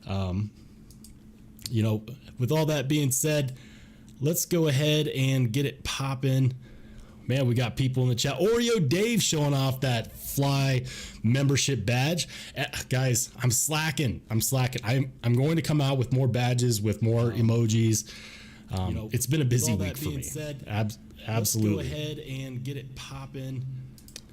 You know, with all that being said, let's go ahead and get it popping. Man, we got people in the chat. Oreo Dave showing off that Fly membership badge. Guys, I'm slacking. I'm going to come out with more badges, with more emojis. You know, it's been a busy week for me. Said, absolutely. Let's go ahead and get it popping.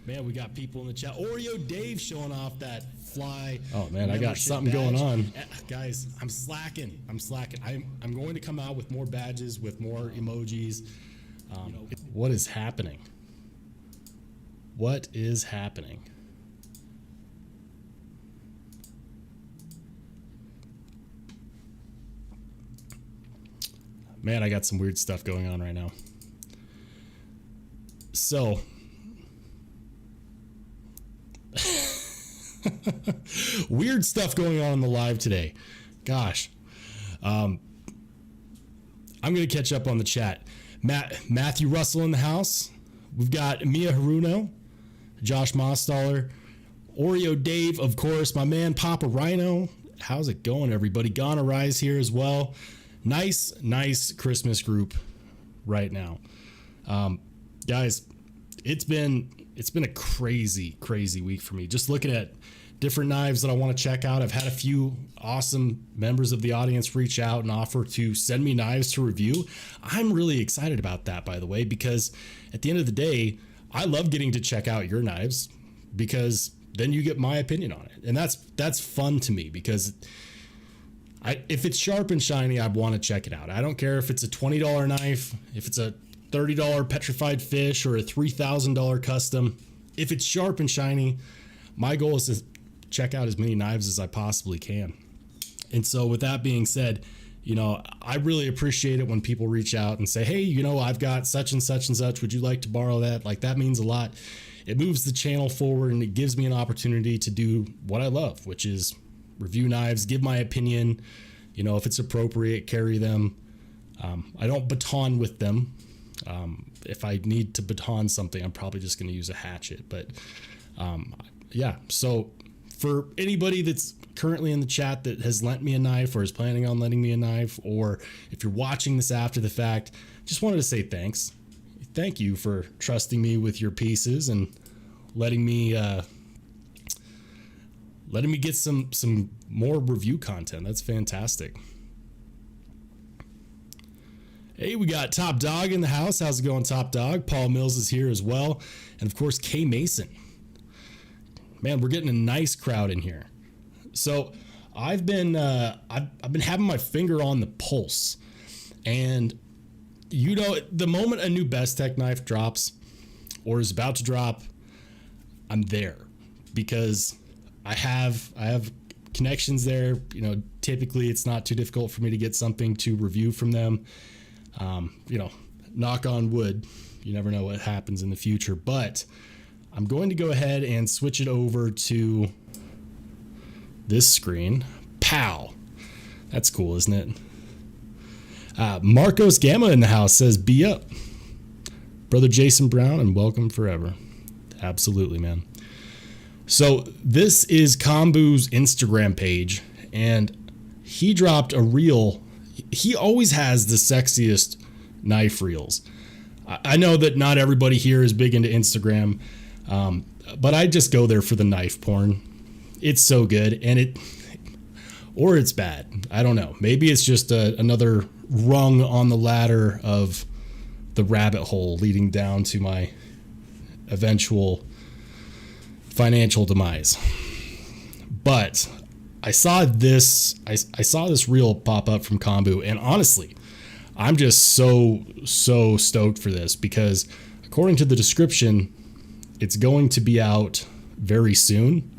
Man, we got people in the chat. Oreo Dave showing off that Fly. Oh man, I got something going on. Guys, I'm slacking. I'm going to come out with more badges, with more emojis. What is happening? What is happening? Man, I got some weird stuff going on right now. So, weird stuff going on in the live today. Gosh. I'm going to catch up on the chat. Matthew Russell in the house. We've got Mia Haruno, Josh Mostaller, Oreo Dave, of course, my man Papa Rhino. How's it going, everybody? Gonna Rise here as well. Nice Christmas group right now. Guys, it's been a crazy week for me. Just looking at different knives that I want to check out. I've had a few awesome members of the audience reach out and offer to send me knives to review. I'm really excited about that, by the way, because at the end of the day, I love getting to check out your knives because then you get my opinion on it. And that's fun to me because if it's sharp and shiny, I want to check it out. I don't care if it's a $20 knife, if it's a $30 petrified fish or a $3,000 custom. If it's sharp and shiny, my goal is to check out as many knives as I possibly can. And so with that being said, you know, I really appreciate it when people reach out and say, hey, you know, I've got such and such and such. Would you like to borrow that? Like, that means a lot. It moves the channel forward and it gives me an opportunity to do what I love, which is review knives, give my opinion, you know, if it's appropriate, carry them. I don't baton with them. If I need to baton something, I'm probably just going to use a hatchet. But yeah, so for anybody that's currently in the chat that has lent me a knife or is planning on lending me a knife, or if you're watching this after the fact, just wanted to say thanks. Thank you for trusting me with your pieces and letting me get some more review content. That's fantastic. Hey, we got Top Dog in the house. How's it going, Top Dog? Paul Mills is here as well. And of course, K Mason. Man, we're getting a nice crowd in here. So I've been having my finger on the pulse. And you know, the moment a new Best Tech knife drops or is about to drop, I'm there because I have connections there. You know, typically it's not too difficult for me to get something to review from them. You know, knock on wood, you never know what happens in the future, but I'm going to go ahead and switch it over to this screen. Pow. That's cool, isn't it? Marcos Gamma in the house says, be up. Brother Jason Brown, and welcome forever. Absolutely, man. So this is Kombu's Instagram page, and he dropped a reel. He always has the sexiest knife reels. I know that not everybody here is big into Instagram, but I just go there for the knife porn. It's so good, and or it's bad. I don't know. Maybe it's just another rung on the ladder of the rabbit hole leading down to my eventual financial demise. But I saw this reel pop up from Kombu, and honestly, I'm just so stoked for this because according to the description, it's going to be out very soon.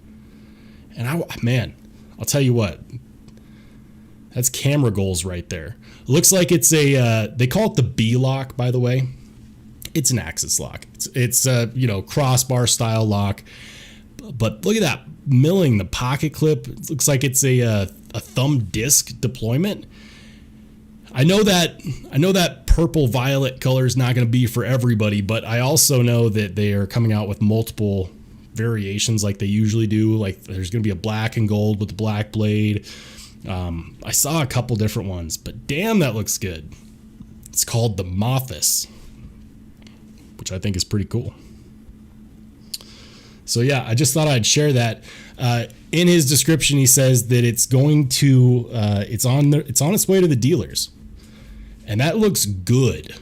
And I'll tell you what, that's camera goals right there. Looks like it's they call it the B lock, by the way. It's an axis lock. It's you know, crossbar style lock. But look at that milling, the pocket clip. It looks like it's a thumb disc deployment. I know that purple violet color is not going to be for everybody, but I also know that they are coming out with multiple variations like they usually do. Like there's going to be a black and gold with the black blade. I saw a couple different ones, but damn, that looks good. It's called the Mothus, which I think is pretty cool. So yeah, I just thought I'd share that. In his description, he says that it's going to, it's on its way to the dealers, and that looks good.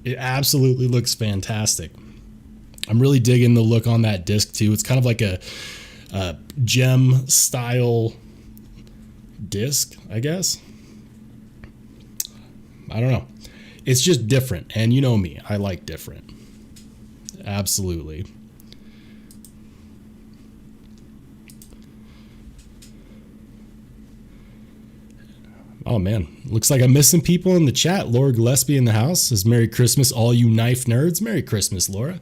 It absolutely looks fantastic. I'm really digging the look on that disc too. It's kind of like a gem style disc, I guess. I don't know. It's just different, and you know me, I like different. Absolutely. Oh man, looks like I'm missing people in the chat. Laura Gillespie in the house says, Merry Christmas, all you knife nerds. Merry Christmas, Laura.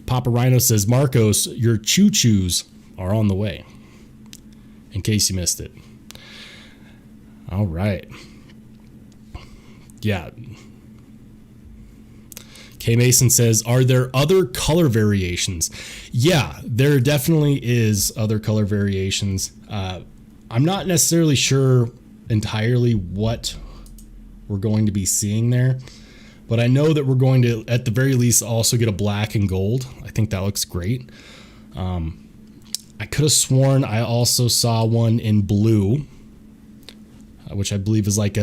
Papa Rhino says, Marcos, your choo-choos are on the way, in case you missed it. All right. Yeah. K Mason says, are there other color variations? Yeah, there definitely is other color variations. I'm not necessarily sure entirely what we're going to be seeing there, but I know that we're going to, at the very least, also get a black and gold. I think that looks great. I could have sworn I also saw one in blue, which I believe is like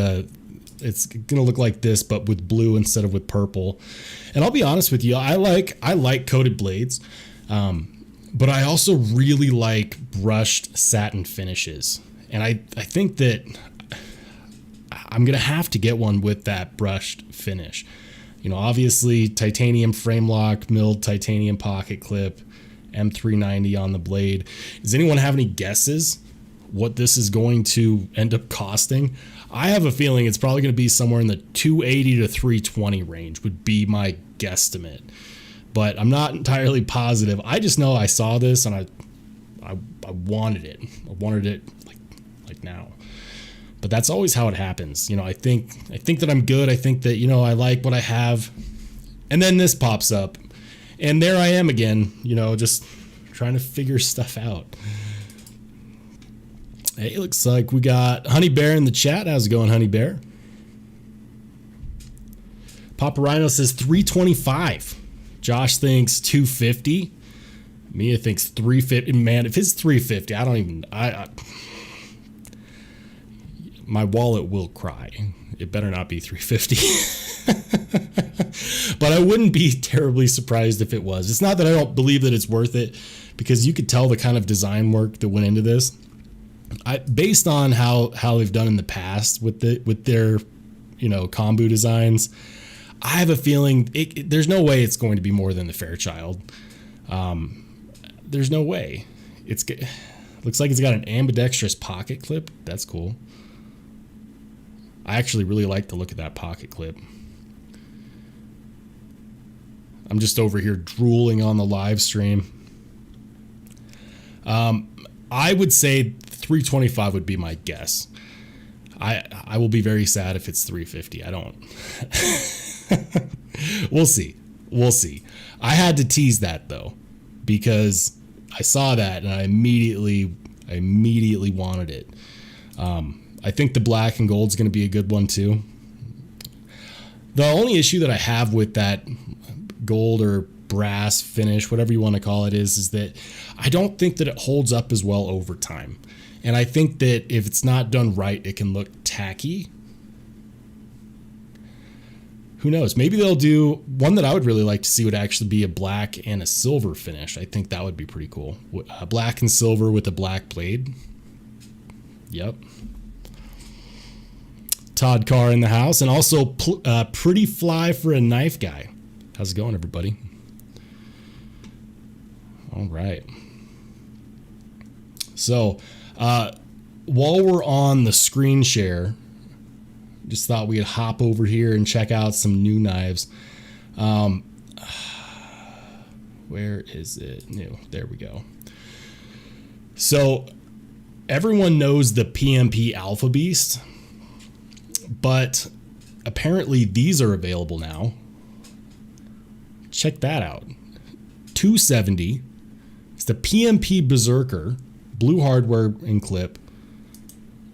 it's gonna look like this, but with blue instead of with purple. And I'll be honest with you, I like coated blades, but I also really like brushed satin finishes. And I think that I'm gonna have to get one with that brushed finish. You know, obviously titanium frame lock, milled titanium pocket clip, M390 on the blade. Does anyone have any guesses what this is going to end up costing? I have a feeling it's probably going to be somewhere in the $280 to $320 range would be my guesstimate, but I'm not entirely positive. I just know I saw this and I wanted it. I wanted it like now. But that's always how it happens. You know, I think that I'm good. I think that, you know, I like what I have, and then this pops up, and there I am again. You know, just trying to figure stuff out. Hey, it looks like we got Honey Bear in the chat. How's it going, Honey Bear? Papa Rhino says 325. Josh thinks 250. Mia thinks 350. Man, if it's 350, I don't even. My wallet will cry. It better not be 350. But I wouldn't be terribly surprised if it was. It's not that I don't believe that it's worth it, because you could tell the kind of design work that went into this. Based on how they've done in the past with their, you know, kombu designs, I have a feeling there's no way it's going to be more than the Fairchild. There's no way. Looks like it's got an ambidextrous pocket clip. That's cool. I actually really like the look of that pocket clip. I'm just over here drooling on the live stream. I would say 325 would be my guess. I will be very sad if it's 350. I don't. We'll see. We'll see. I had to tease that though, because I saw that and I immediately wanted it. I think the black and gold is going to be a good one too. The only issue that I have with that gold or brass finish, whatever you want to call it, is that I don't think that it holds up as well over time. And I think that if it's not done right, it can look tacky. Who knows? Maybe they'll do one that I would really like to see would actually be a black and a silver finish. I think that would be pretty cool. Black and silver with a black blade. Yep. Todd Carr in the house, and also pretty fly for a knife guy. How's it going, everybody? All right. So, while we're on the screen share, just thought we'd hop over here and check out some new knives. Where is it? New. There we go. So, everyone knows the PMP Alpha Beast, but apparently these are available now. Check that out. $270 It's the PMP Berserker, blue hardware and clip.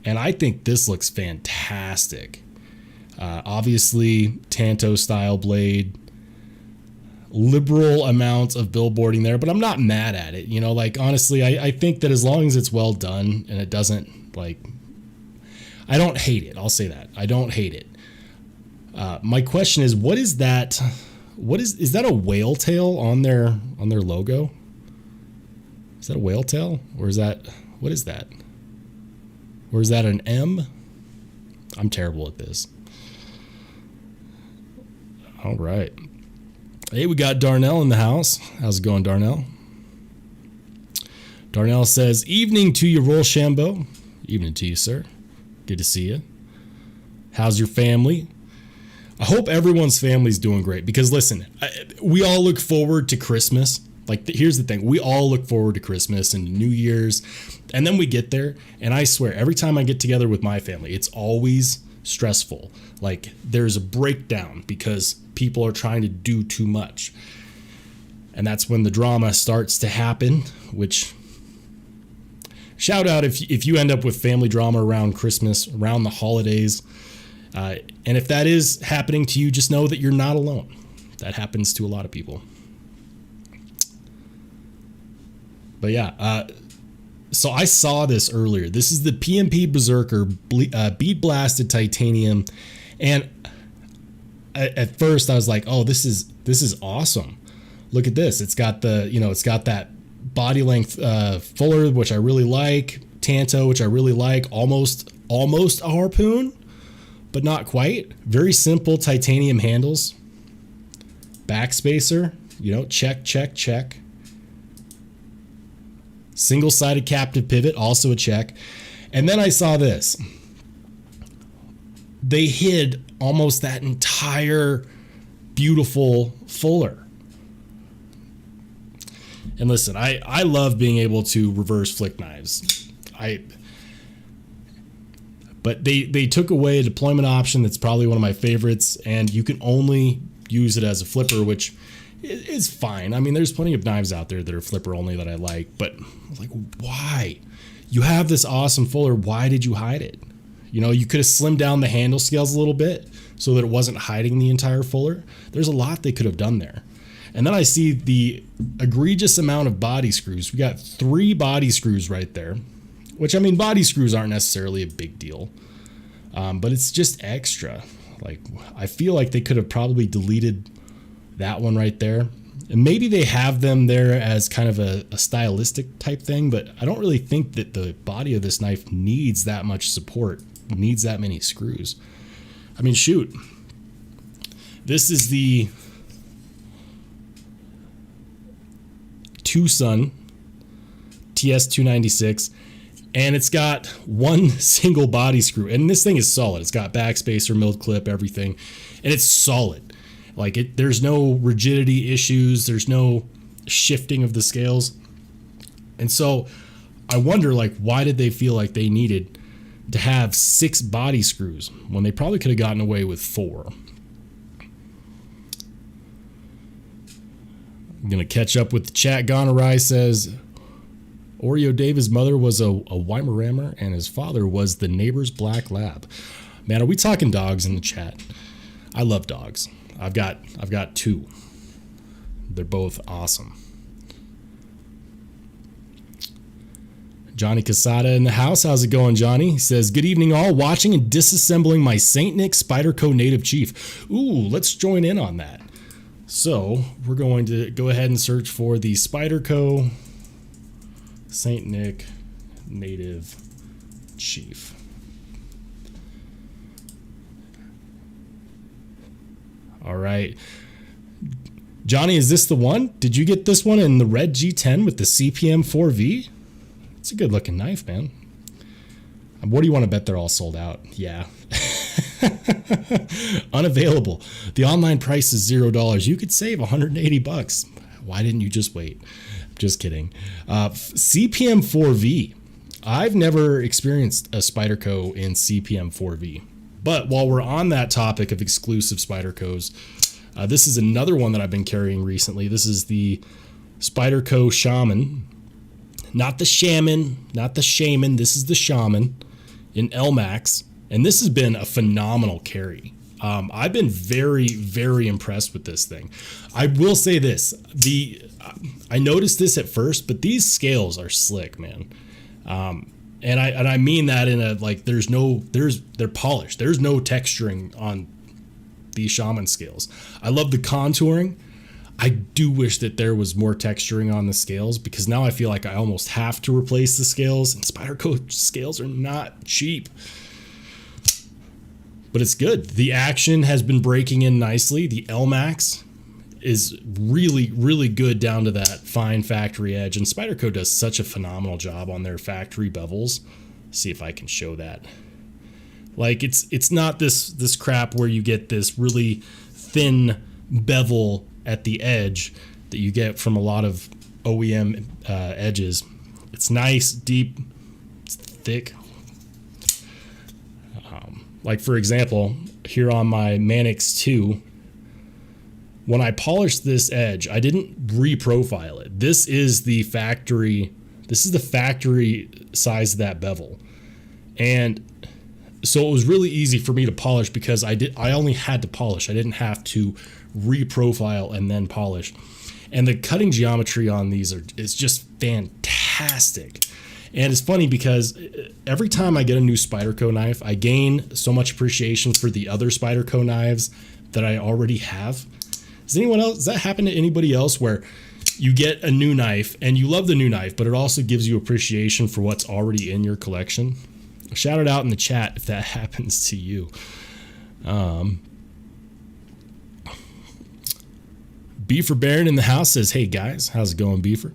And I think this looks fantastic. Obviously, Tanto style blade. Liberal amounts of billboarding there, but I'm not mad at it. You know, like, honestly, I think that as long as it's well done and it doesn't, like, I don't hate it. I'll say that. I don't hate it. My question is, what is that? Is that a whale tail on their logo? Is that a whale tail? Or is that, what is that? Or is that an M? I'm terrible at this. All right. Hey, we got Darnell in the house. How's it going, Darnell? Darnell says, evening to you, Rollshambo. Evening to you, sir. Good to see you. How's your family? I hope everyone's family's doing great, because listen, we all look forward to Christmas. Like, here's the thing. We all look forward to Christmas and New Year's, and then we get there, and I swear, every time I get together with my family, it's always stressful. Like, there's a breakdown because people are trying to do too much. And that's when the drama starts to happen, which, shout out if you end up with family drama around Christmas, around the holidays. And if that is happening to you, just know that you're not alone. That happens to a lot of people. But yeah, so I saw this earlier. This is the PMP Berserker bead blasted titanium, and at first I was like, "Oh, this is awesome! Look at this. It's got it's got that body length fuller, which I really like. Tanto, which I really like. Almost a harpoon, but not quite. Very simple titanium handles. Backspacer, check. Single-sided captive pivot, also a check. And then I saw this. They hid almost that entire beautiful fuller. And listen, I love being able to reverse flick knives. But they took away a deployment option that's probably one of my favorites, and you can only use it as a flipper, which is fine. I mean, there's plenty of knives out there that are flipper only that I like, but I was like, why? You have this awesome fuller. Why did you hide it? You could have slimmed down the handle scales a little bit so that it wasn't hiding the entire fuller. There's a lot they could have done there. And then I see the egregious amount of body screws. We got 3 body screws right there, which, I mean, body screws aren't necessarily a big deal, but it's just extra. Like, I feel like they could have probably deleted that one right there. And maybe they have them there as kind of a stylistic type thing, but I don't really think that the body of this knife needs that much support, needs that many screws. I mean, shoot. This is the Tucson TS296, and it's got one single body screw, and this thing is solid. It's got backspacer, milled clip, everything, and it's solid. Like, there's no rigidity issues. There's no shifting of the scales. And so I wonder, like, why did they feel like they needed to have 6 body screws when they probably could have gotten away with 4? I'm going to catch up with the chat. Gonorrhea says, Oreo Dave's mother was a Weimaraner and his father was the neighbor's black lab. Man, are we talking dogs in the chat? I love dogs. I've got 2. They're both awesome. Johnny Casada in the house. How's it going, Johnny? He says, good evening all. Watching and disassembling my St. Nick Spyderco Native Chief. Ooh, let's join in on that. So we're going to go ahead and search for the Spyderco St. Nick Native Chief. All right. Johnny, is this the one? Did you get this one in the red G10 with the CPM 4V? It's a good looking knife, man. What do you want to bet they're all sold out? Yeah. Unavailable. The online price is $0. You could save $180. Why didn't you just wait? Just kidding. CPM 4V. I've never experienced a Spyderco in CPM 4V. But while we're on that topic of exclusive Spydercos, this is another one that I've been carrying recently. This is the Spyderco Shaman. Not the Shaman, not the Shaman. This is the Shaman in LMAX. And this has been a phenomenal carry. I've been very, very impressed with this thing. I will say this. I noticed this at first, but these scales are slick, man. And I mean that in a, like, they're polished. There's no texturing on these Shaman scales. I love the contouring. I do wish that there was more texturing on the scales, because now I feel like I almost have to replace the scales, and Spyderco scales are not cheap. But it's good. The action has been breaking in nicely. The LMAX is really, really good down to that fine factory edge. And Spyderco does such a phenomenal job on their factory bevels. Let's see if I can show that. Like, it's not this crap where you get this really thin bevel at the edge that you get from a lot of OEM edges. It's nice, deep, it's thick. Like, for example, here on my Manix 2, when I polished this edge, I didn't reprofile it. This is the factory size of that bevel. And so it was really easy for me to polish, because I only had to polish. I didn't have to reprofile and then polish. And the cutting geometry on these is just fantastic. And it's funny because every time I get a new Spyderco knife, I gain so much appreciation for the other Spyderco knives that I already have. Does that happen to anybody else, where you get a new knife and you love the new knife, but it also gives you appreciation for what's already in your collection? Shout it out in the chat if that happens to you. Beefer Baron in the house says, "Hey guys, how's it going, Beefer?"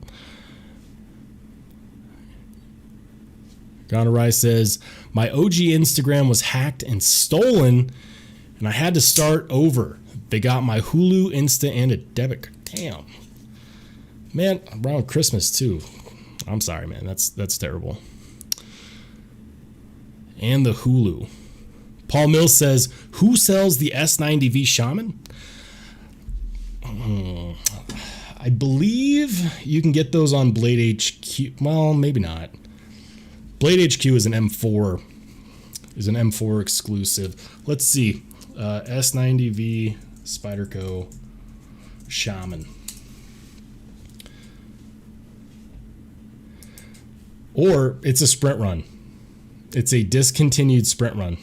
Gonarai says, "My OG Instagram was hacked and stolen, and I had to start over. They got my Hulu, Insta, and a debit card." Damn. Man, around Christmas too. I'm sorry, man. That's terrible. And the Hulu. Paul Mills says, "Who sells the S90V Shaman?" I believe you can get those on Blade HQ. Well, maybe not. Blade HQ is an M4 exclusive. Let's see. S90V Spyderco Shaman. Or it's a sprint run. It's a discontinued sprint run.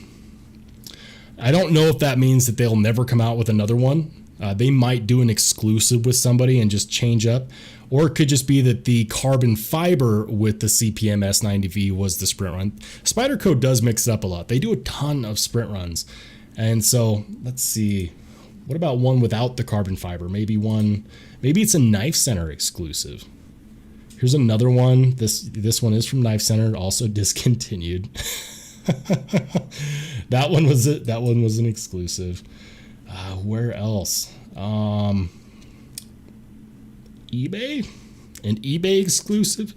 I don't know if that means that they'll never come out with another one. They might do an exclusive with somebody and just change up. Or it could just be that the carbon fiber with the CPM S90V was the sprint run. Spyderco does mix it up a lot. They do a ton of sprint runs. And so let's see. What about one without the carbon fiber? Maybe it's a Knife Center exclusive. Here's another one. This one is from Knife Center, also discontinued. That one was an exclusive. Where else? eBay? An eBay exclusive?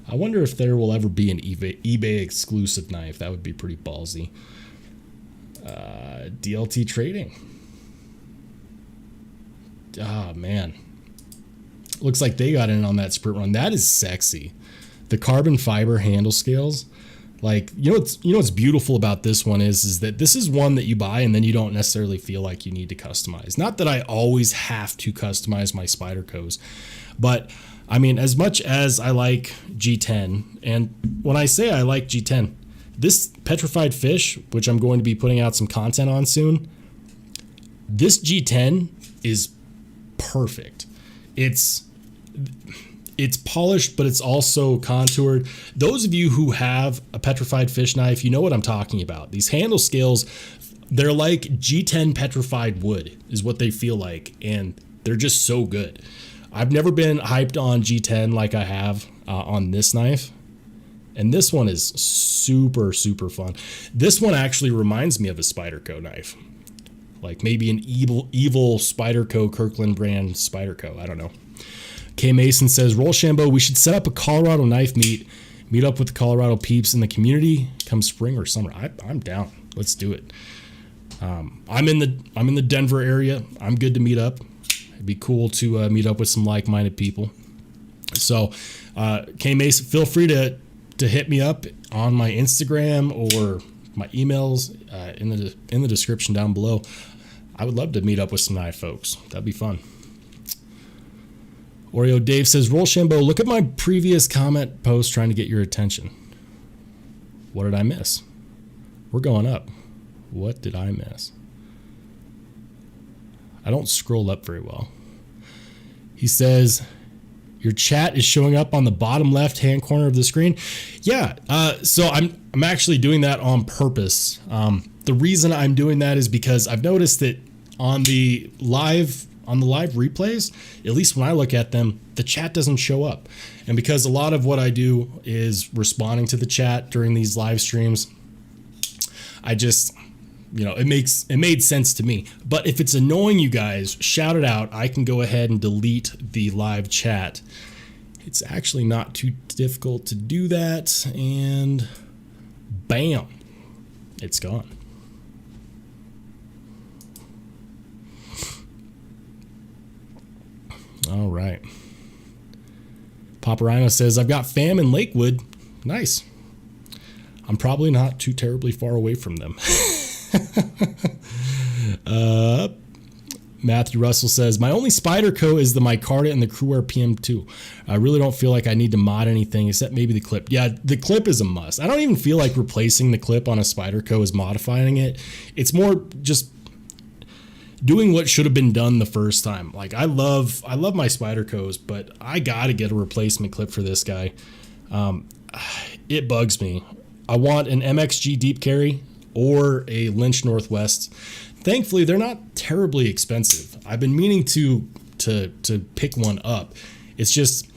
I wonder if there will ever be an eBay exclusive knife. That would be pretty ballsy. DLT Trading. Ah, man. Looks like they got in on that sprint run. That is sexy. The carbon fiber handle scales. Like, you know what's beautiful about this one is that this is one that you buy and then you don't necessarily feel like you need to customize. Not that I always have to customize my Spydercos, but I mean, as much as I like G10, and when I say I like G10, this petrified fish, which I'm going to be putting out some content on soon, this G10 is perfect. It's polished, but it's also contoured. Those of you who have a petrified fish knife, you know what I'm talking about. These handle scales, they're like G10 petrified wood is what they feel like, and they're just so good. I've never been hyped on G10 like I have on this knife, and this one is super, super fun. This one actually reminds me of a Spyderco knife, like maybe an evil Spyderco, Kirkland brand Spyderco. I don't know. K Mason says, Rollshambo, we should set up a Colorado knife meet up with the Colorado peeps in the community come spring or summer. I'm down. Let's do it. I'm in the Denver area. I'm good to meet up. It'd be cool to meet up with some like-minded people. So, K Mason, feel free to hit me up on my Instagram or my emails in the description down below. I would love to meet up with some knife folks. That'd be fun. Oreo Dave says, Rollshambo, look at my previous comment post trying to get your attention. What did I miss? We're going up. What did I miss? I don't scroll up very well. He says, your chat is showing up on the bottom left-hand corner of the screen. Yeah, so I'm actually doing that on purpose. The reason I'm doing that is because I've noticed that on the live replays, at least when I look at them, the chat doesn't show up. And because a lot of what I do is responding to the chat during these live streams, I just, it made sense to me. But if it's annoying you guys, shout it out. I can go ahead and delete the live chat. It's actually not too difficult to do that. And bam, it's gone. All right. Papa Rhino says, I've got fam in Lakewood. Nice. I'm probably not too terribly far away from them. Matthew Russell says, my only Spyderco is the micarta and the Crewwear PM2. I really don't feel like I need to mod anything except maybe the clip. Yeah, the clip is a must. I don't even feel like replacing the clip on a Spyderco is modifying it. It's more just doing what should have been done the first time. Like I love my Spydercos, but I gotta get a replacement clip for this guy. It bugs me. I want an MXG deep carry or a Lynch Northwest. Thankfully, they're not terribly expensive. I've been meaning to pick one up. It's just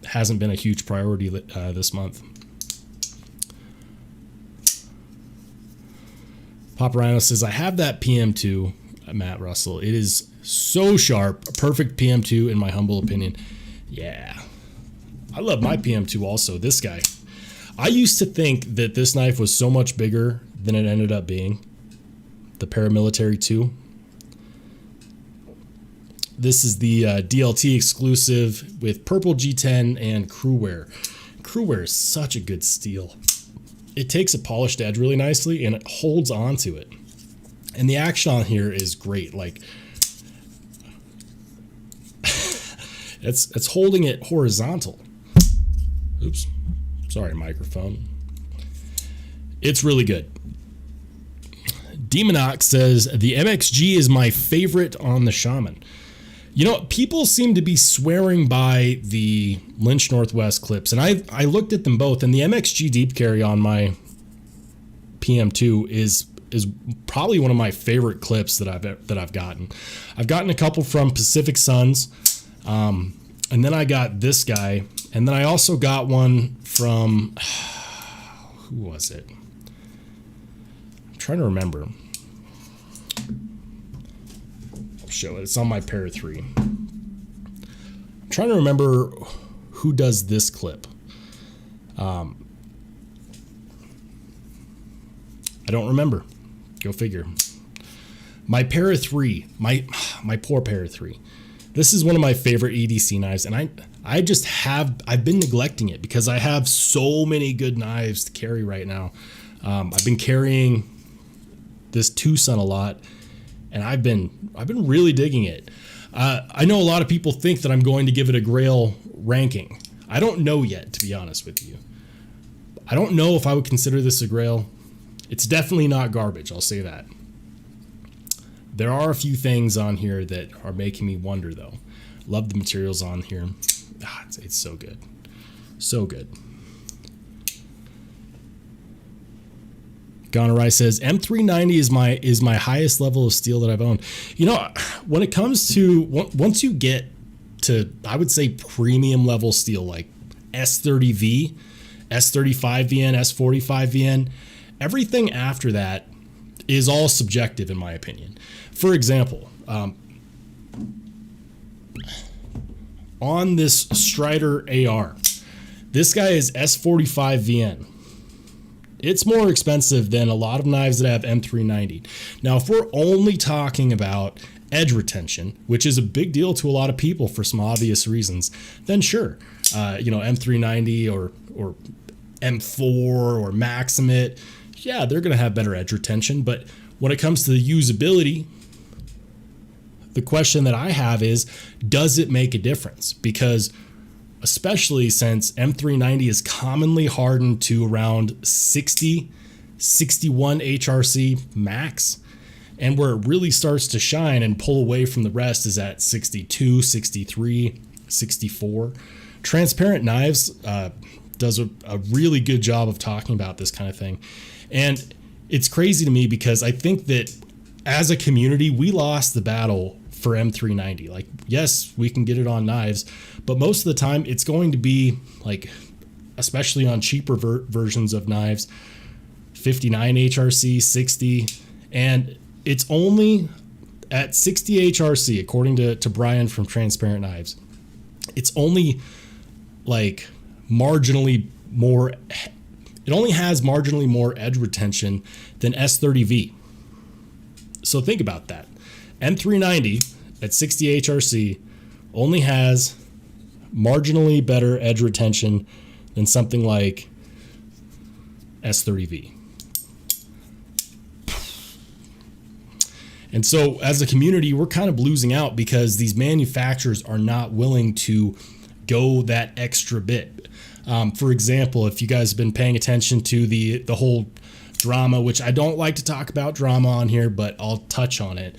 hasn't been a huge priority this month. Papa Rhino says, I have that PM2, Matt Russell. It is so sharp, a perfect PM2 in my humble opinion. Yeah, I love my PM2 also. This guy. I used to think that this knife was so much bigger than it ended up being. The Paramilitary 2. This is the DLT exclusive with purple G10 and Crewwear. Crewwear is such a good steel. It takes a polished edge really nicely and it holds on to it. And the action on here is great. Like it's holding it horizontal. Oops. Sorry, microphone. It's really good. Demonox says, the MXG is my favorite on the Shaman. People seem to be swearing by the Lynch Northwest clips, and I looked at them both, and the MXG deep carry on my PM2 is probably one of my favorite clips that I've gotten. I've gotten a couple from Pacific Suns, and then I got this guy, and then I also got one from who was it? I'm trying to remember. Show it. It's on my Para 3. I'm trying to remember who does this clip. I don't remember. Go figure. My Para 3, my poor Para 3. This is one of my favorite EDC knives, and I've been neglecting it because I have so many good knives to carry right now. I've been carrying this Tucson a lot, and I've been really digging it. I know a lot of people think that I'm going to give it a Grail ranking. I don't know yet, to be honest with you. I don't know if I would consider this a Grail. It's definitely not garbage, I'll say that. There are a few things on here that are making me wonder, though. Love the materials on here. It's so good. So good. Gonerai says, M390 is my highest level of steel that I've owned. When it comes to, once you get to, I would say, premium level steel, like S30V, S35VN, S45VN, everything after that is all subjective, in my opinion. For example, on this Strider AR, this guy is S45VN. It's more expensive than a lot of knives that have M390. Now, if we're only talking about edge retention, which is a big deal to a lot of people for some obvious reasons, then sure, M390 or M4 or Maximate, yeah, they're going to have better edge retention. But when it comes to the usability, the question that I have is, does it make a difference? Because especially since M390 is commonly hardened to around 60, 61 HRC max, and where it really starts to shine and pull away from the rest is at 62, 63, 64. Transparent Knives does a really good job of talking about this kind of thing. And it's crazy to me because I think that as a community, we lost the battle for M390. Like, yes, we can get it on knives, but most of the time it's going to be like, especially on cheaper versions of knives, 59 HRC, 60, and it's only at 60 HRC, according to Brian from Transparent Knives, it's only like marginally more, it only has marginally more edge retention than S30V. So think about that. M390 at 60 HRC only has marginally better edge retention than something like S30V. And so as a community, we're kind of losing out because these manufacturers are not willing to go that extra bit. For example, if you guys have been paying attention to the whole drama, which I don't like to talk about drama on here, but I'll touch on it.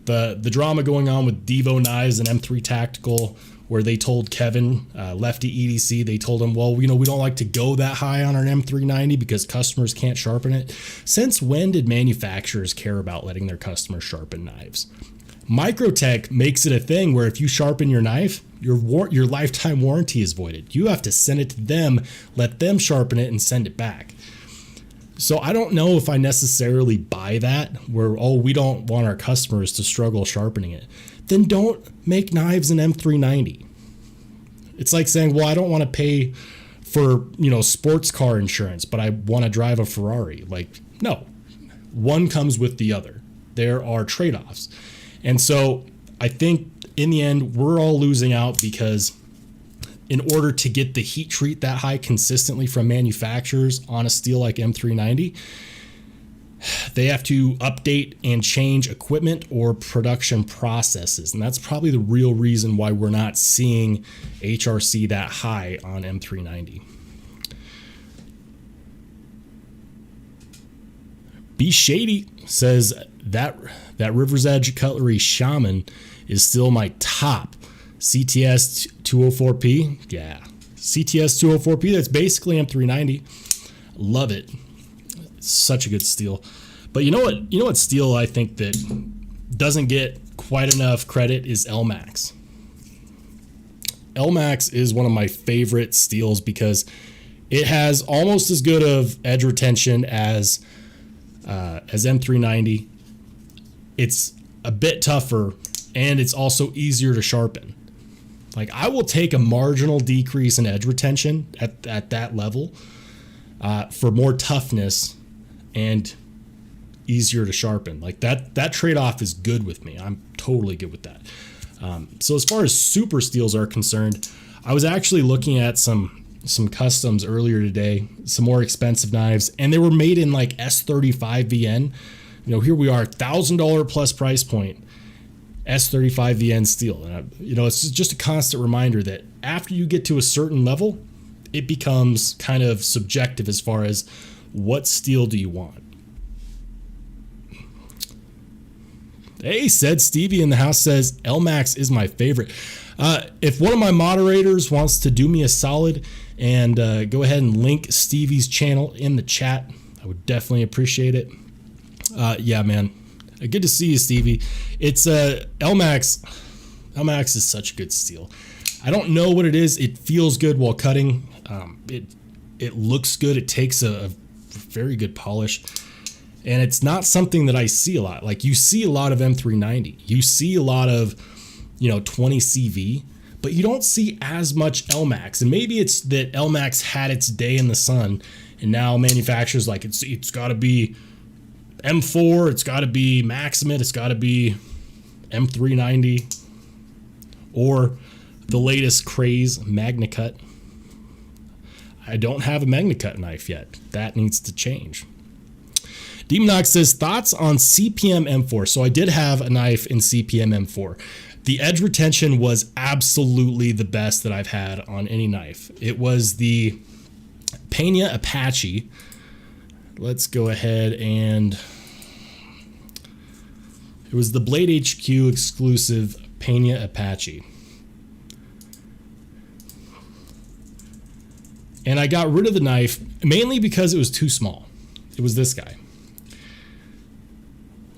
The drama going on with Devo Knives and M3 Tactical, where they told Kevin, Lefty EDC, they told him, well, we don't like to go that high on our M390 because customers can't sharpen it. Since when did manufacturers care about letting their customers sharpen knives? Microtech makes it a thing where if you sharpen your knife, your lifetime warranty is voided. You have to send it to them, let them sharpen it, and send it back. So I don't know if I necessarily buy that, where, we don't want our customers to struggle sharpening it. Then don't make knives in M390. It's like saying, well, I don't want to pay for, sports car insurance, but I want to drive a Ferrari. Like, no, one comes with the other. There are trade-offs. And so I think in the end, we're all losing out because in order to get the heat treat that high consistently from manufacturers on a steel like M390, they have to update and change equipment or production processes. And that's probably the real reason why we're not seeing HRC that high on M390. Be Shady says that River's Edge Cutlery Shaman is still my top CTS 204P. Yeah, CTS 204P. That's basically M390. Love it. It's such a good steel. But you know what steel I think that doesn't get quite enough credit is LMAX. LMAX is one of my favorite steels because it has almost as good of edge retention as M390. It's a bit tougher and it's also easier to sharpen. Like, I will take a marginal decrease in edge retention at that level for more toughness and easier to sharpen. Like, that trade-off is good with me. I'm totally good with that. So as far as super steels are concerned, I was actually looking at some customs earlier today, some more expensive knives, and they were made in like S35 VN. Here we are, $1,000 plus price point, S35 VN steel. And it's just a constant reminder that after you get to a certain level, it becomes kind of subjective as far as what steel do you want. Hey, said Stevie in the house says LMAX is my favorite. If one of my moderators wants to do me a solid and go ahead and link Stevie's channel in the chat, I would definitely appreciate it. Yeah, man. Good to see you, Stevie. It's LMAX. LMAX is such a good steel. I don't know what it is. It feels good while cutting. It looks good. It takes a very good polish. And it's not something that I see a lot. Like, you see a lot of M390. You see a lot of, 20 CV, but you don't see as much LMAX. And maybe it's that LMAX had its day in the sun, and now manufacturers like it's got to be M4, it's got to be Maximate, it's got to be M390, or the latest craze, MagnaCut. I don't have a MagnaCut knife yet. That needs to change. Demonox says, thoughts on CPM M4. So I did have a knife in CPM M4. The edge retention was absolutely the best that I've had on any knife. It was the Pena Apache. Let's go ahead and... It was the Blade HQ exclusive Pena Apache. And I got rid of the knife mainly because it was too small. It was this guy.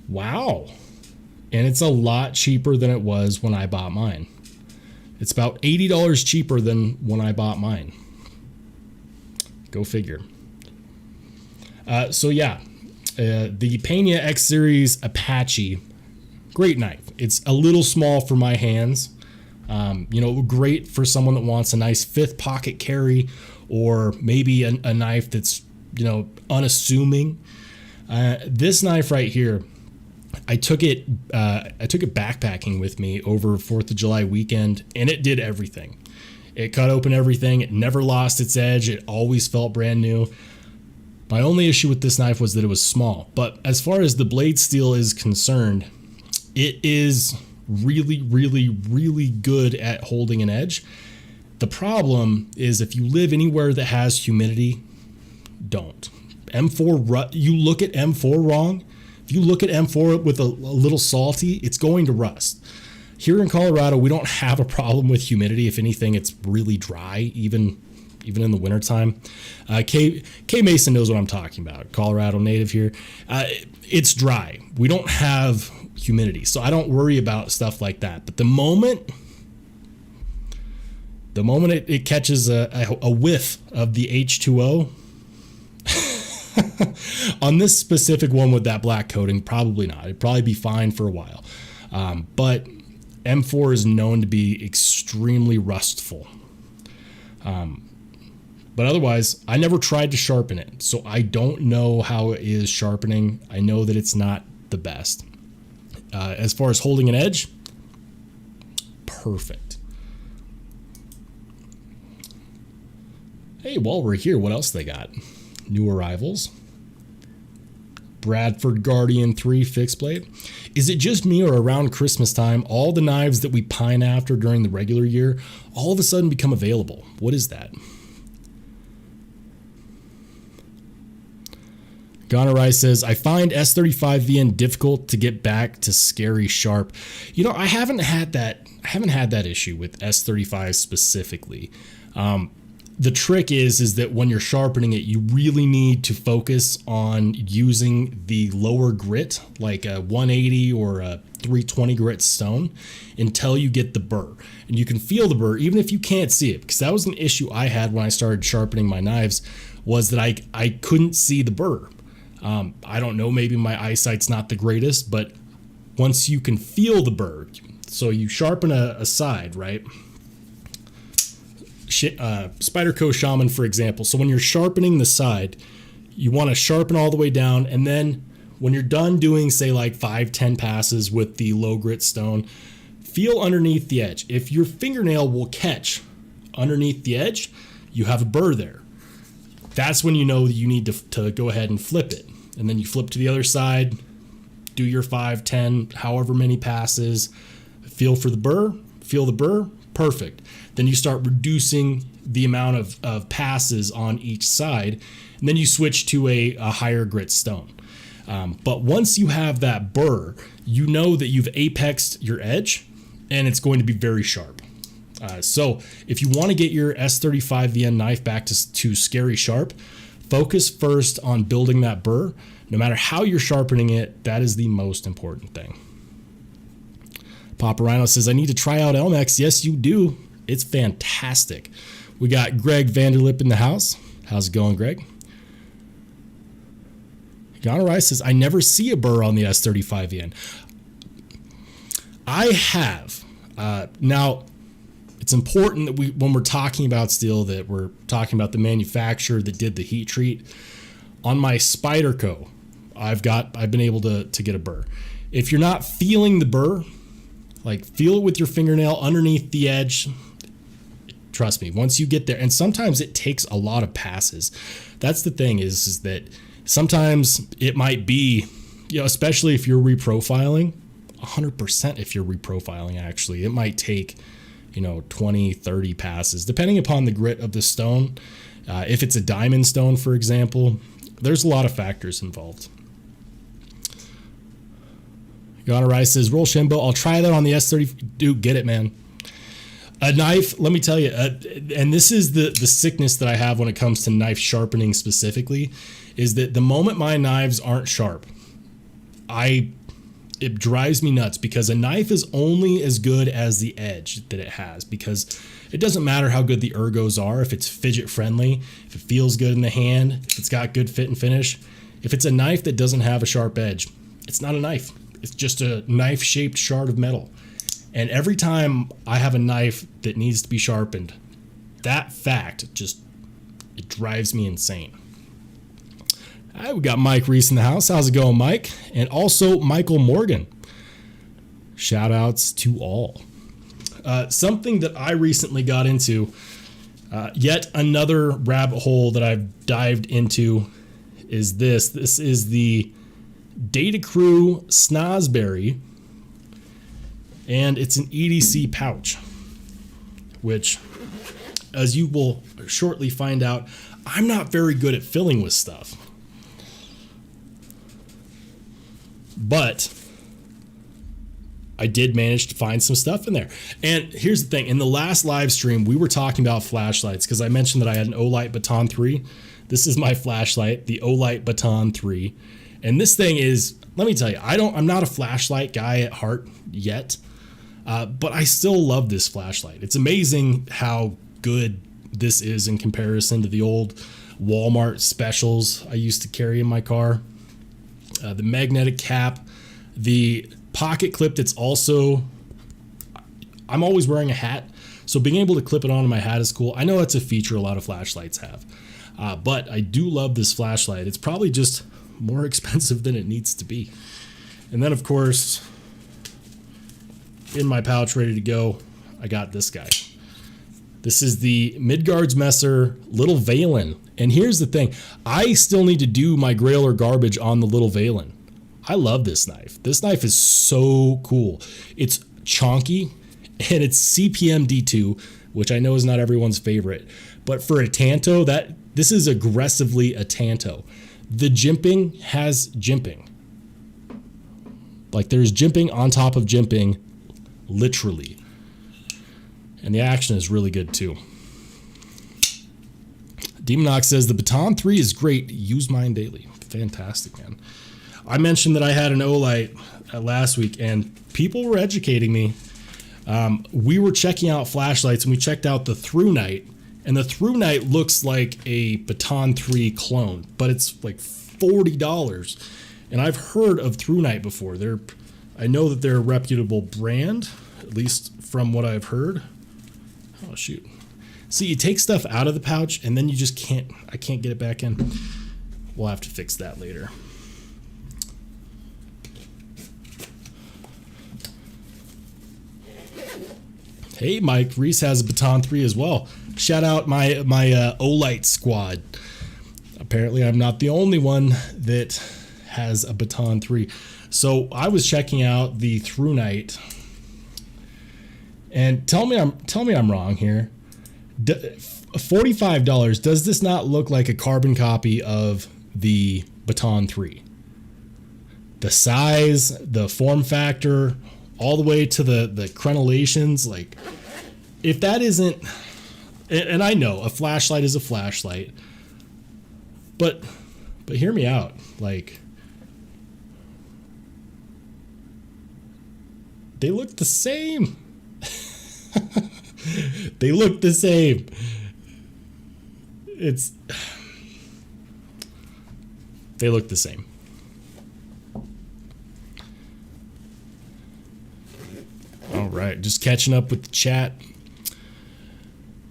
Wow. And it's a lot cheaper than it was when I bought mine. It's about $80 cheaper than when I bought mine. Go figure. So yeah, the Pena X Series Apache, great knife. It's a little small for my hands. You know, great for someone that wants a nice fifth pocket carry, or maybe a knife that's, you know, unassuming. This knife right here, I took it backpacking with me over 4th of July weekend, and it did everything. It cut open everything. It never lost its edge. It always felt brand new. My only issue with this knife was that it was small. But as far as the blade steel is concerned, it is really, really, really good at holding an edge. The problem is if you live anywhere that has humidity, don't. M4, you look at M4 wrong. If you look at M4 with a little salty, it's going to rust. Here in Colorado, we don't have a problem with humidity. If anything, it's really dry, even in the wintertime. K Mason knows what I'm talking about. Colorado native here. It's dry. We don't have humidity, so I don't worry about stuff like that. But the moment it catches a whiff of the H2O, on this specific one with that black coating, probably not. It'd probably be fine for a while. But M4 is known to be extremely rustful. But otherwise, I never tried to sharpen it, so I don't know how it is sharpening. I know that it's not the best. As far as holding an edge, perfect. Hey, while we're here, what else they got? New arrivals. Bradford Guardian 3 fixed blade. Is it just me, or around Christmas time, all the knives that we pine after during the regular year all of a sudden become available? What is that? Gonerai says, I find S35VN difficult to get back to scary sharp. You know, I haven't had that issue with S35 specifically. The trick is that when you're sharpening it, you really need to focus on using the lower grit, like a 180 or a 320 grit stone, until you get the burr. And you can feel the burr even if you can't see it, because that was an issue I had when I started sharpening my knives, was that I couldn't see the burr. I don't know, maybe my eyesight's not the greatest, but once you can feel the burr, so you sharpen a side, right? Spyderco Shaman, for example. So when you're sharpening the side, you want to sharpen all the way down, and then when you're done doing, say, like 5-10 passes with the low grit stone, feel underneath the edge. If your fingernail will catch underneath the edge, you have a burr there. That's when you know that you need to go ahead and flip it. And then you flip to the other side, do your 5-10, however many passes, feel for the burr, feel the burr, perfect. Then you start reducing the amount of passes on each side, and then you switch to a higher grit stone. But once you have that burr, you know that you've apexed your edge, and it's going to be very sharp. So if you want to get your S35VN knife back to scary sharp, focus first on building that burr. No matter how you're sharpening it, that is the most important thing. Papa Rhino says, I need to try out Elmex. Yes, you do. It's fantastic. We got Greg Vanderlip in the house. How's it going, Greg? Gonerai says, I never see a burr on the S35VN. I have. Now, it's important that when we're talking about steel, that we're talking about the manufacturer that did the heat treat. On my Spyderco, I've been able to get a burr. If you're not feeling the burr, Like, feel it with your fingernail underneath the edge. Trust me, once you get there, and sometimes it takes a lot of passes. That's the thing is that sometimes it might be, you know, especially if you're reprofiling, 100% if you're reprofiling, actually, it might take, you know, 20, 30 passes, depending upon the grit of the stone. If it's a diamond stone, for example, there's a lot of factors involved. Ghana Rice says, Rollshambo, I'll try that on the S30. Dude, get it, man. A knife, let me tell you, and this is the sickness that I have when it comes to knife sharpening specifically, is that the moment my knives aren't sharp, it drives me nuts, because a knife is only as good as the edge that it has, because it doesn't matter how good the ergos are, if it's fidget friendly, if it feels good in the hand, if it's got good fit and finish. If it's a knife that doesn't have a sharp edge, it's not a knife. It's just a knife shaped shard of metal. And every time I have a knife that needs to be sharpened, that fact it drives me insane. All right, we got Mike Reese in the house. How's it going, Mike? And also Michael Morgan. Shout outs to all. Something that I recently got into, yet another rabbit hole that I've dived into, is this. This is the Data Crew Snozberry, and it's an EDC pouch, which, as you will shortly find out, I'm not very good at filling with stuff. But I did manage to find some stuff in there. And here's the thing. In the last live stream, we were talking about flashlights, because I mentioned that I had an Olight Baton 3. This is my flashlight, the Olight Baton 3. And this thing is, let me tell you, I'm not a flashlight guy at heart yet, but I still love this flashlight. It's amazing how good this is in comparison to the old Walmart specials I used to carry in my car. The magnetic cap, the pocket clip that's also, I'm always wearing a hat, so being able to clip it onto my hat is cool. I know that's a feature a lot of flashlights have, but I do love this flashlight. It's probably just more expensive than it needs to be. And then, of course, in my pouch ready to go, I got this guy. This is the Midgard's Messer Little Valen. And here's the thing, I still need to do my Grail or Garbage on the Little Valen. I love this knife. This knife is so cool. It's chonky, and it's CPM D2, which I know is not everyone's favorite. But for a Tanto, this is aggressively a Tanto. The jimping has jimping. Like, there's jimping on top of jimping, literally. And the action is really good too. Demonox says, the Baton 3 is great. Use mine daily. Fantastic, man. I mentioned that I had an Olight last week, and people were educating me. We were checking out flashlights, and we checked out the Through Night. And the Through Night looks like a Baton 3 clone, but it's like $40. And I've heard of Through Night before. I know that they're a reputable brand, at least from what I've heard. Oh, shoot. See, you take stuff out of the pouch, and then you just I can't get it back in. We'll have to fix that later. Hey, Mike, Reese has a Baton 3 as well. Shout out my Olight squad. Apparently, I'm not the only one that has a Baton 3. So I was checking out the Through Night, and tell me I'm wrong here. $45. Does this not look like a carbon copy of the Baton 3? The size, the form factor, all the way to the crenellations. Like, if that isn't, and I know a flashlight is a flashlight, but hear me out. Like, they look the same. They look the same. They look the same. All right, just catching up with the chat.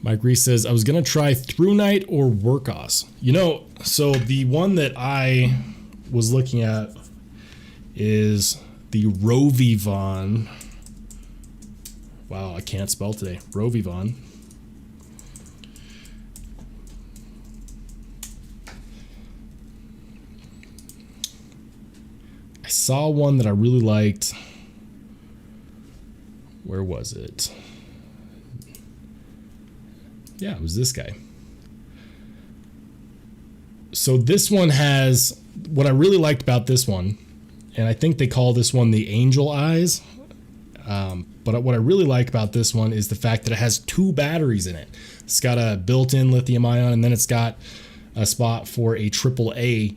Mike Reese says, I was going to try Through Night or Workos. You know, so the one that I was looking at is the Rovivon Wow, I can't spell today. Rovivon. I saw one that I really liked. Where was it? Yeah, it was this guy. So this one has, what I really liked about this one, and I think they call this one the Angel Eyes. But what I really like about this one is the fact that it has 2 batteries in it. It's got a built-in lithium ion, and then it's got a spot for a AAA.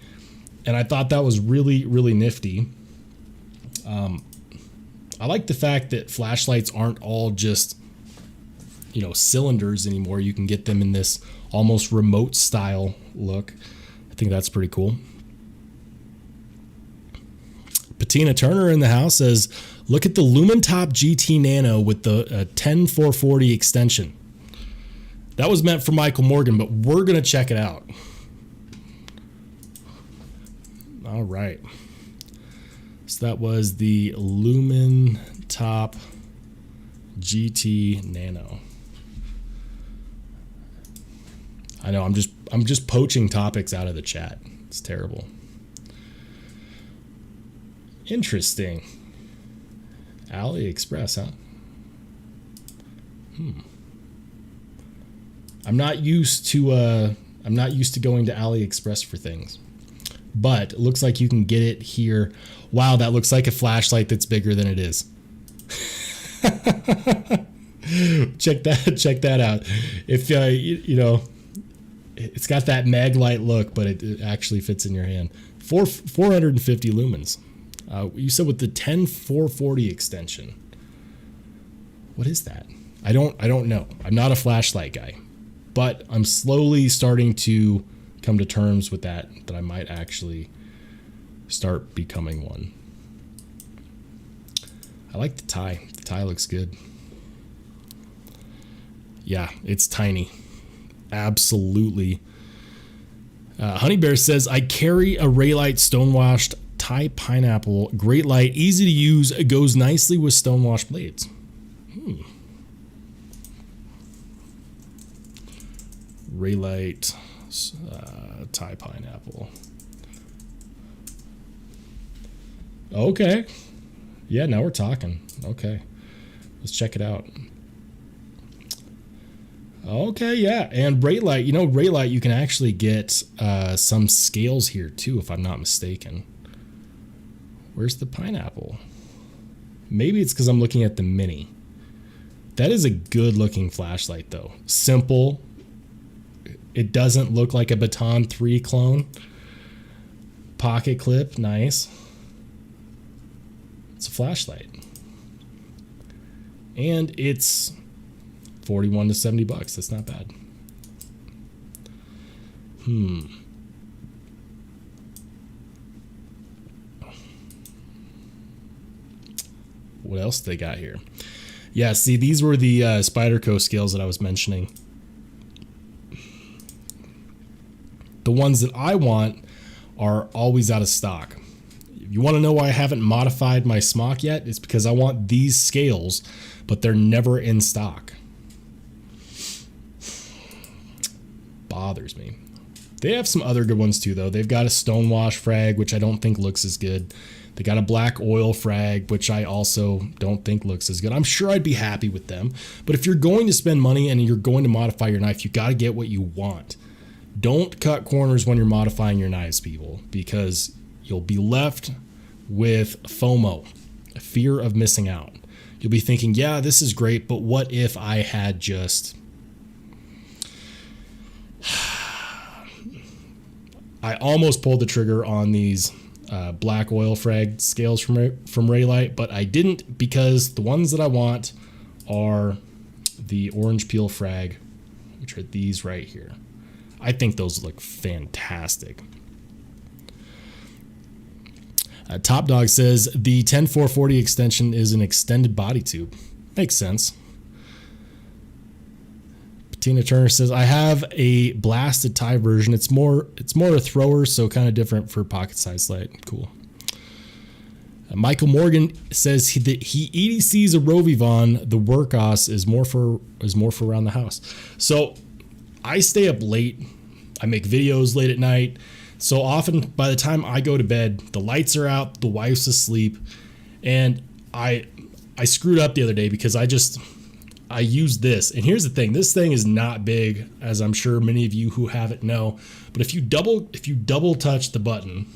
And I thought that was really, really nifty. I like the fact that flashlights aren't all just, you know, cylinders anymore. You can get them in this almost remote style look. I think that's pretty cool. Patina Turner in the house says, look at the Lumentop GT Nano with the 10440 extension. That was meant for Michael Morgan, but we're going to check it out. All right. So that was the Lumentop GT Nano. I know I'm just poaching topics out of the chat. It's terrible. Interesting. AliExpress, huh? I'm not used to going to AliExpress for things. But it looks like you can get it here. Wow, that looks like a flashlight that's bigger than it is. Check that out. If you know, it's got that mag light look, but it actually fits in your hand. 450 lumens. You said with the 10440 extension. What is that? I don't know. I'm not a flashlight guy, but I'm slowly starting to come to terms with that I might actually start becoming one. I like the tie. The tie looks good. Yeah, it's tiny. Absolutely. Honey Bear says, I carry a Raylight Stonewashed Thai Pineapple. Great light, easy to use, it goes nicely with Stonewash blades. Raylight Thai Pineapple. Okay. Yeah, now we're talking. Okay. Let's check it out. Okay, yeah. And Raylight, you know, Raylight, you can actually get some scales here too, if I'm not mistaken. Where's the pineapple? Maybe it's because I'm looking at the mini. That is a good looking flashlight though. Simple. It doesn't look like a Baton 3 clone. Pocket clip, nice. It's a flashlight. And it's 41 to 70 bucks. That's not bad. What else they got here? Yeah, see, these were the Spyderco scales that I was mentioning. The ones that I want are always out of stock. If you want to know why I haven't modified my smock yet, it's because I want these scales, but they're never in stock. Bothers me. They have some other good ones too, though. They've got a Stonewash frag, which I don't think looks as good. They got a black oil frag, which I also don't think looks as good. I'm sure I'd be happy with them. But if you're going to spend money and you're going to modify your knife, you got to get what you want. Don't cut corners when you're modifying your knives, people, because you'll be left with FOMO, a fear of missing out. You'll be thinking, yeah, this is great, but what if I had just... I almost pulled the trigger on these black oil frag scales from Raylight, but I didn't because the ones that I want are the orange peel frag, which are these right here. I think those look fantastic. Top Dog says the 10440 extension is an extended body tube. Makes sense. Tina Turner says I have a blasted tie version. It's more a thrower, so kind of different for pocket size light. Cool. Michael Morgan says that he EDCs a Rovivon. The workhorse is more for around the house. So I stay up late. I make videos late at night. So often by the time I go to bed, the lights are out, the wife's asleep, and I screwed up the other day because I used this. And here's the thing, this thing is not big, as I'm sure many of you who have it know, but if you double touch the button,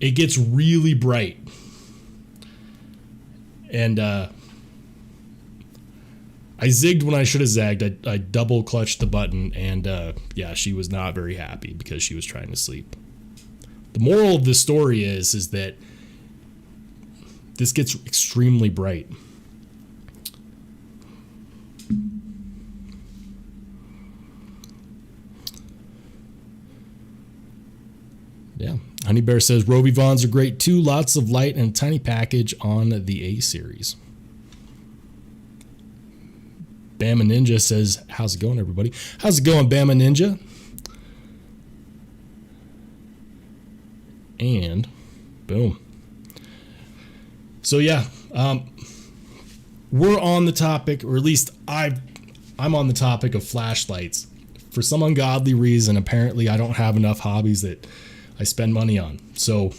it gets really bright. And I zigged when I should have zagged. I double clutched the button, and yeah, she was not very happy because she was trying to sleep. The moral of the story is that this gets extremely bright. Yeah. Honey Bear says Rovivons are great too. Lots of light and a tiny package on the A series. Bama Ninja says, how's it going, everybody? How's it going, Bama Ninja? And boom. So yeah, we're on the topic, or at least I'm on the topic of flashlights. For some ungodly reason, apparently I don't have enough hobbies that I spend money on. So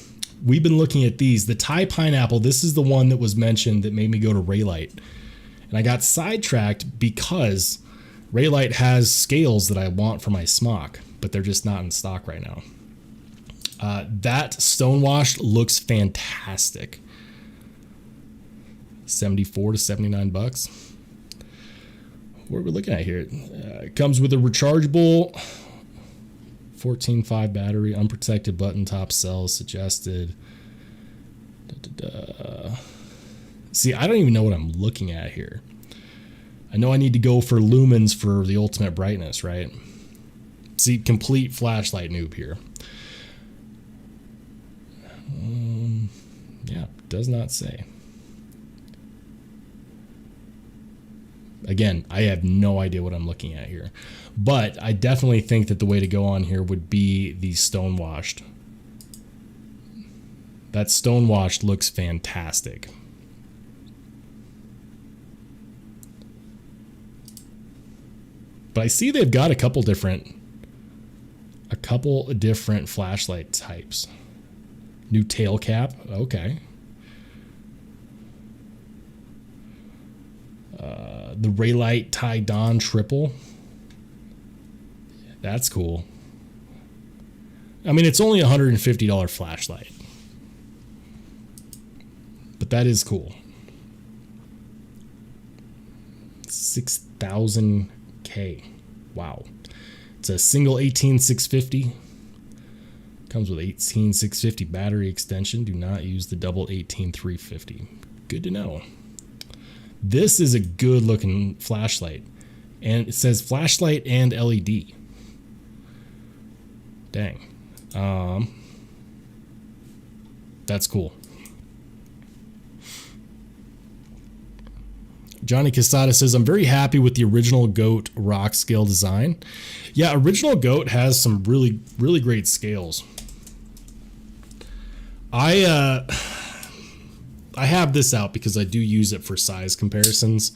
we've been looking at these. The Thai Pineapple, this is the one that was mentioned that made me go to Raylight. And I got sidetracked because Raylight has scales that I want for my smock, but they're just not in stock right now. That stonewashed looks fantastic. 74 to 79 bucks. What are we looking at here? It comes with a rechargeable 14.5 battery, unprotected button top cell suggested. See, I don't even know what I'm looking at here. I know I need to go for lumens for the ultimate brightness, right? See, complete flashlight noob here. Yeah, does not say. Again, I have no idea what I'm looking at here. But I definitely think that the way to go on here would be the stonewashed. That stonewashed looks fantastic. But I see they've got a couple different flashlight types. New tail cap, okay. The Raylight Tie Dawn Triple. That's cool. I mean, it's only a $150 flashlight, but that is cool. 6,000K. Wow. It's a single 18650. Comes with 18650 battery extension. Do not use the double 18350. Good to know. This is a good looking flashlight, and it says flashlight and LED. Dang. That's cool. Johnny Casada says, I'm very happy with the original GOAT rock scale design. Yeah, original GOAT has some really, really great scales. I have this out because I do use it for size comparisons.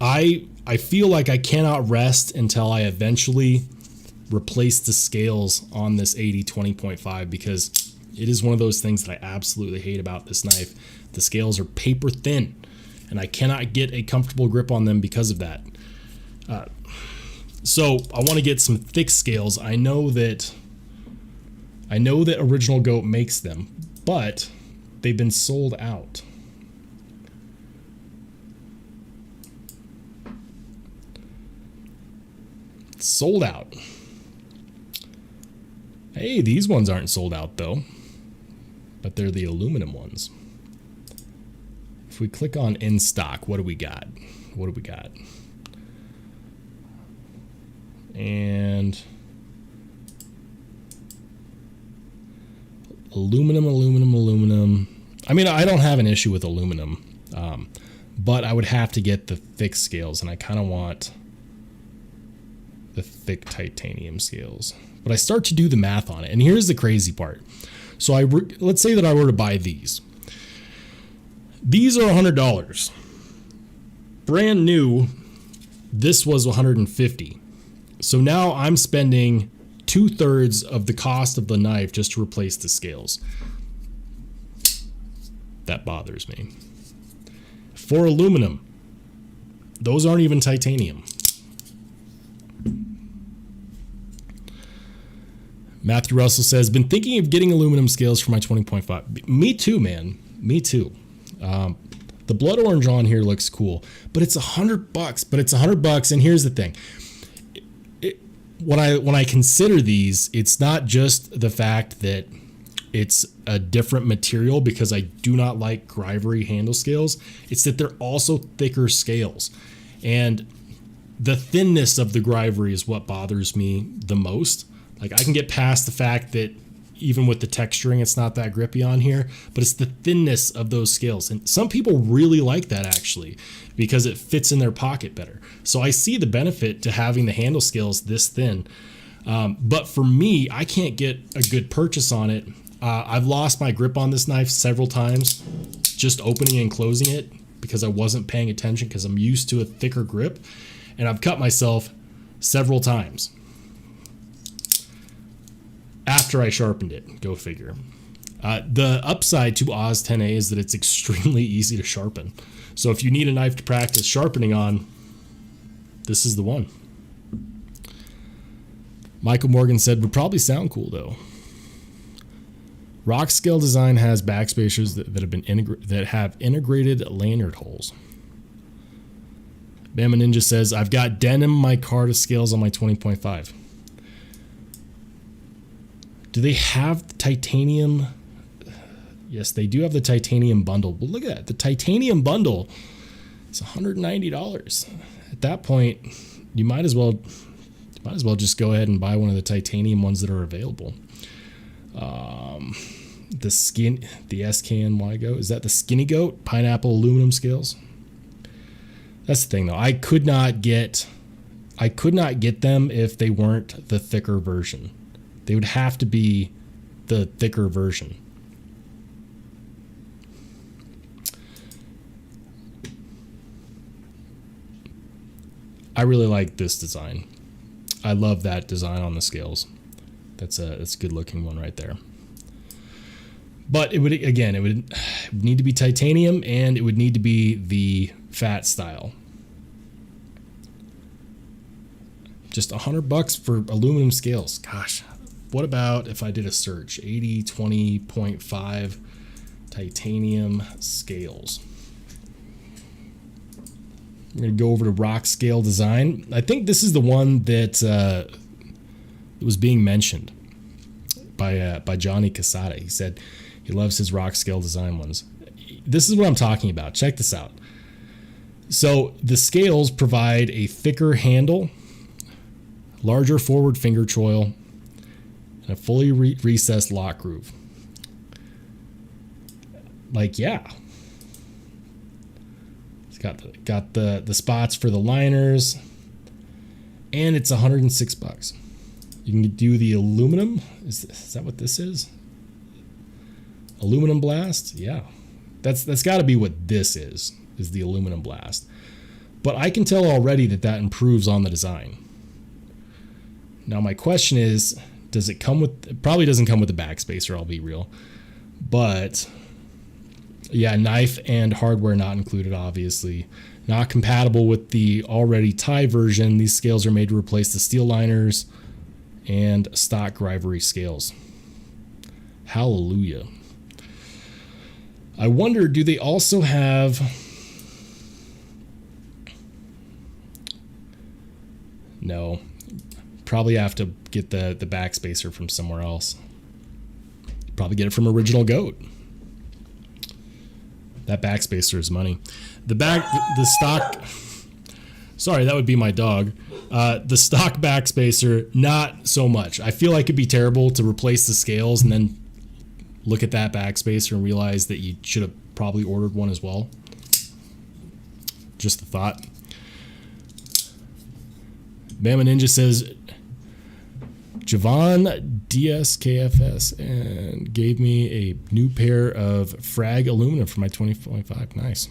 I feel like I cannot rest until I eventually replace the scales on this 80-20.5 because it is one of those things that I absolutely hate about this knife. The scales are paper thin, and I cannot get a comfortable grip on them because of that. So I want to get some thick scales. I know that Original GOAT makes them, but they've been sold out. Sold out. Hey, these ones aren't sold out though, but they're the aluminum ones. If we click on in stock, what do we got? What do we got? And aluminum. I mean, I don't have an issue with aluminum, but I would have to get the thick scales, and I kind of want the thick titanium scales. But I start to do the math on it, and here's the crazy part. So let's say that I were to buy these. These are $100. Brand new, this was $150. So now I'm spending 2/3 of the cost of the knife just to replace the scales. That bothers me. For aluminum, those aren't even titanium. Matthew Russell says, been thinking of getting aluminum scales for my 20.5. Me too, man. Me too. The blood orange on here looks cool, but it's $100. But it's $100, and here's the thing: when I consider these, it's not just the fact that it's a different material, because I do not like Grivory handle scales. It's that they're also thicker scales, and the thinness of the Grivory is what bothers me the most. Like, I can get past the fact that even with the texturing, it's not that grippy on here, but it's the thinness of those scales. And some people really like that, actually, because it fits in their pocket better. So I see the benefit to having the handle scales this thin. But for me, I can't get a good purchase on it. I've lost my grip on this knife several times, just opening and closing it, because I wasn't paying attention, because I'm used to a thicker grip. And I've cut myself several times after I sharpened it. Go figure. The upside to Oz 10A is that it's extremely easy to sharpen. So if you need a knife to practice sharpening on, this is the one. Michael Morgan said, would probably sound cool though. Rock Scale Design has backspacers that have integrated lanyard holes. Bama Ninja says, I've got denim micarta scales on my 20.5. Do they have the titanium? Yes, they do have the titanium bundle. Well, look at that. The titanium bundle is $190. At that point, you might as well just go ahead and buy one of the titanium ones that are available. The SKNY Goat, is that the Skinny Goat pineapple aluminum scales? That's the thing though. I could not get them if they weren't the thicker version. They would have to be the thicker version. I really like this design. I love that design on the scales. That's a good looking one right there. But it would need to be titanium, and it would need to be the fat style. Just $100 for aluminum scales. Gosh, what about if I did a search? 80/20.5 titanium scales. I'm gonna go over to Rock Scale Design. I think this is the one that was being mentioned by Johnny Casada. He said he loves his Rock Scale Design ones. This is what I'm talking about. Check this out. So the scales provide a thicker handle, larger forward finger choil, and a fully recessed lock groove. Like, yeah. It's got the spots for the liners, and it's $106. You can do the aluminum. Is that what this is? Aluminum blast? Yeah. That's got to be what this is the aluminum blast. But I can tell already that improves on the design. Now my question is, does it come with, it probably doesn't come with the backspacer, I'll be real. But yeah, knife and hardware not included, obviously. Not compatible with the already Thai version. These scales are made to replace the steel liners and stock Grivory scales. Hallelujah. I wonder, do they also have... No. Probably have to get the backspacer from somewhere else. Probably get it from Original Goat. That backspacer is money. The stock... Sorry, that would be my dog. The stock backspacer, not so much. I feel like it'd be terrible to replace the scales and then look at that backspacer and realize that you should have probably ordered one as well. Just a thought. Bama Ninja says Javon DSKFS and gave me a new pair of frag aluminum for my 2025. Nice.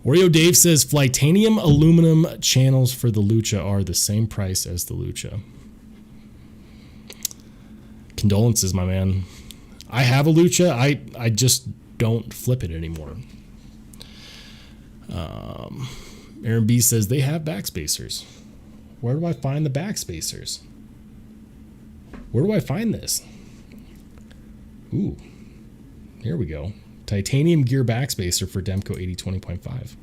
Oreo Dave says Flytanium aluminum channels for the Lucha are the same price as the Lucha. Condolences, my man. I have a Lucha. I just don't flip it anymore. Aaron B says they have backspacers. Where do I find the backspacers? Where do I find this? Ooh, here we go. Titanium gear backspacer for Demco 8020.5.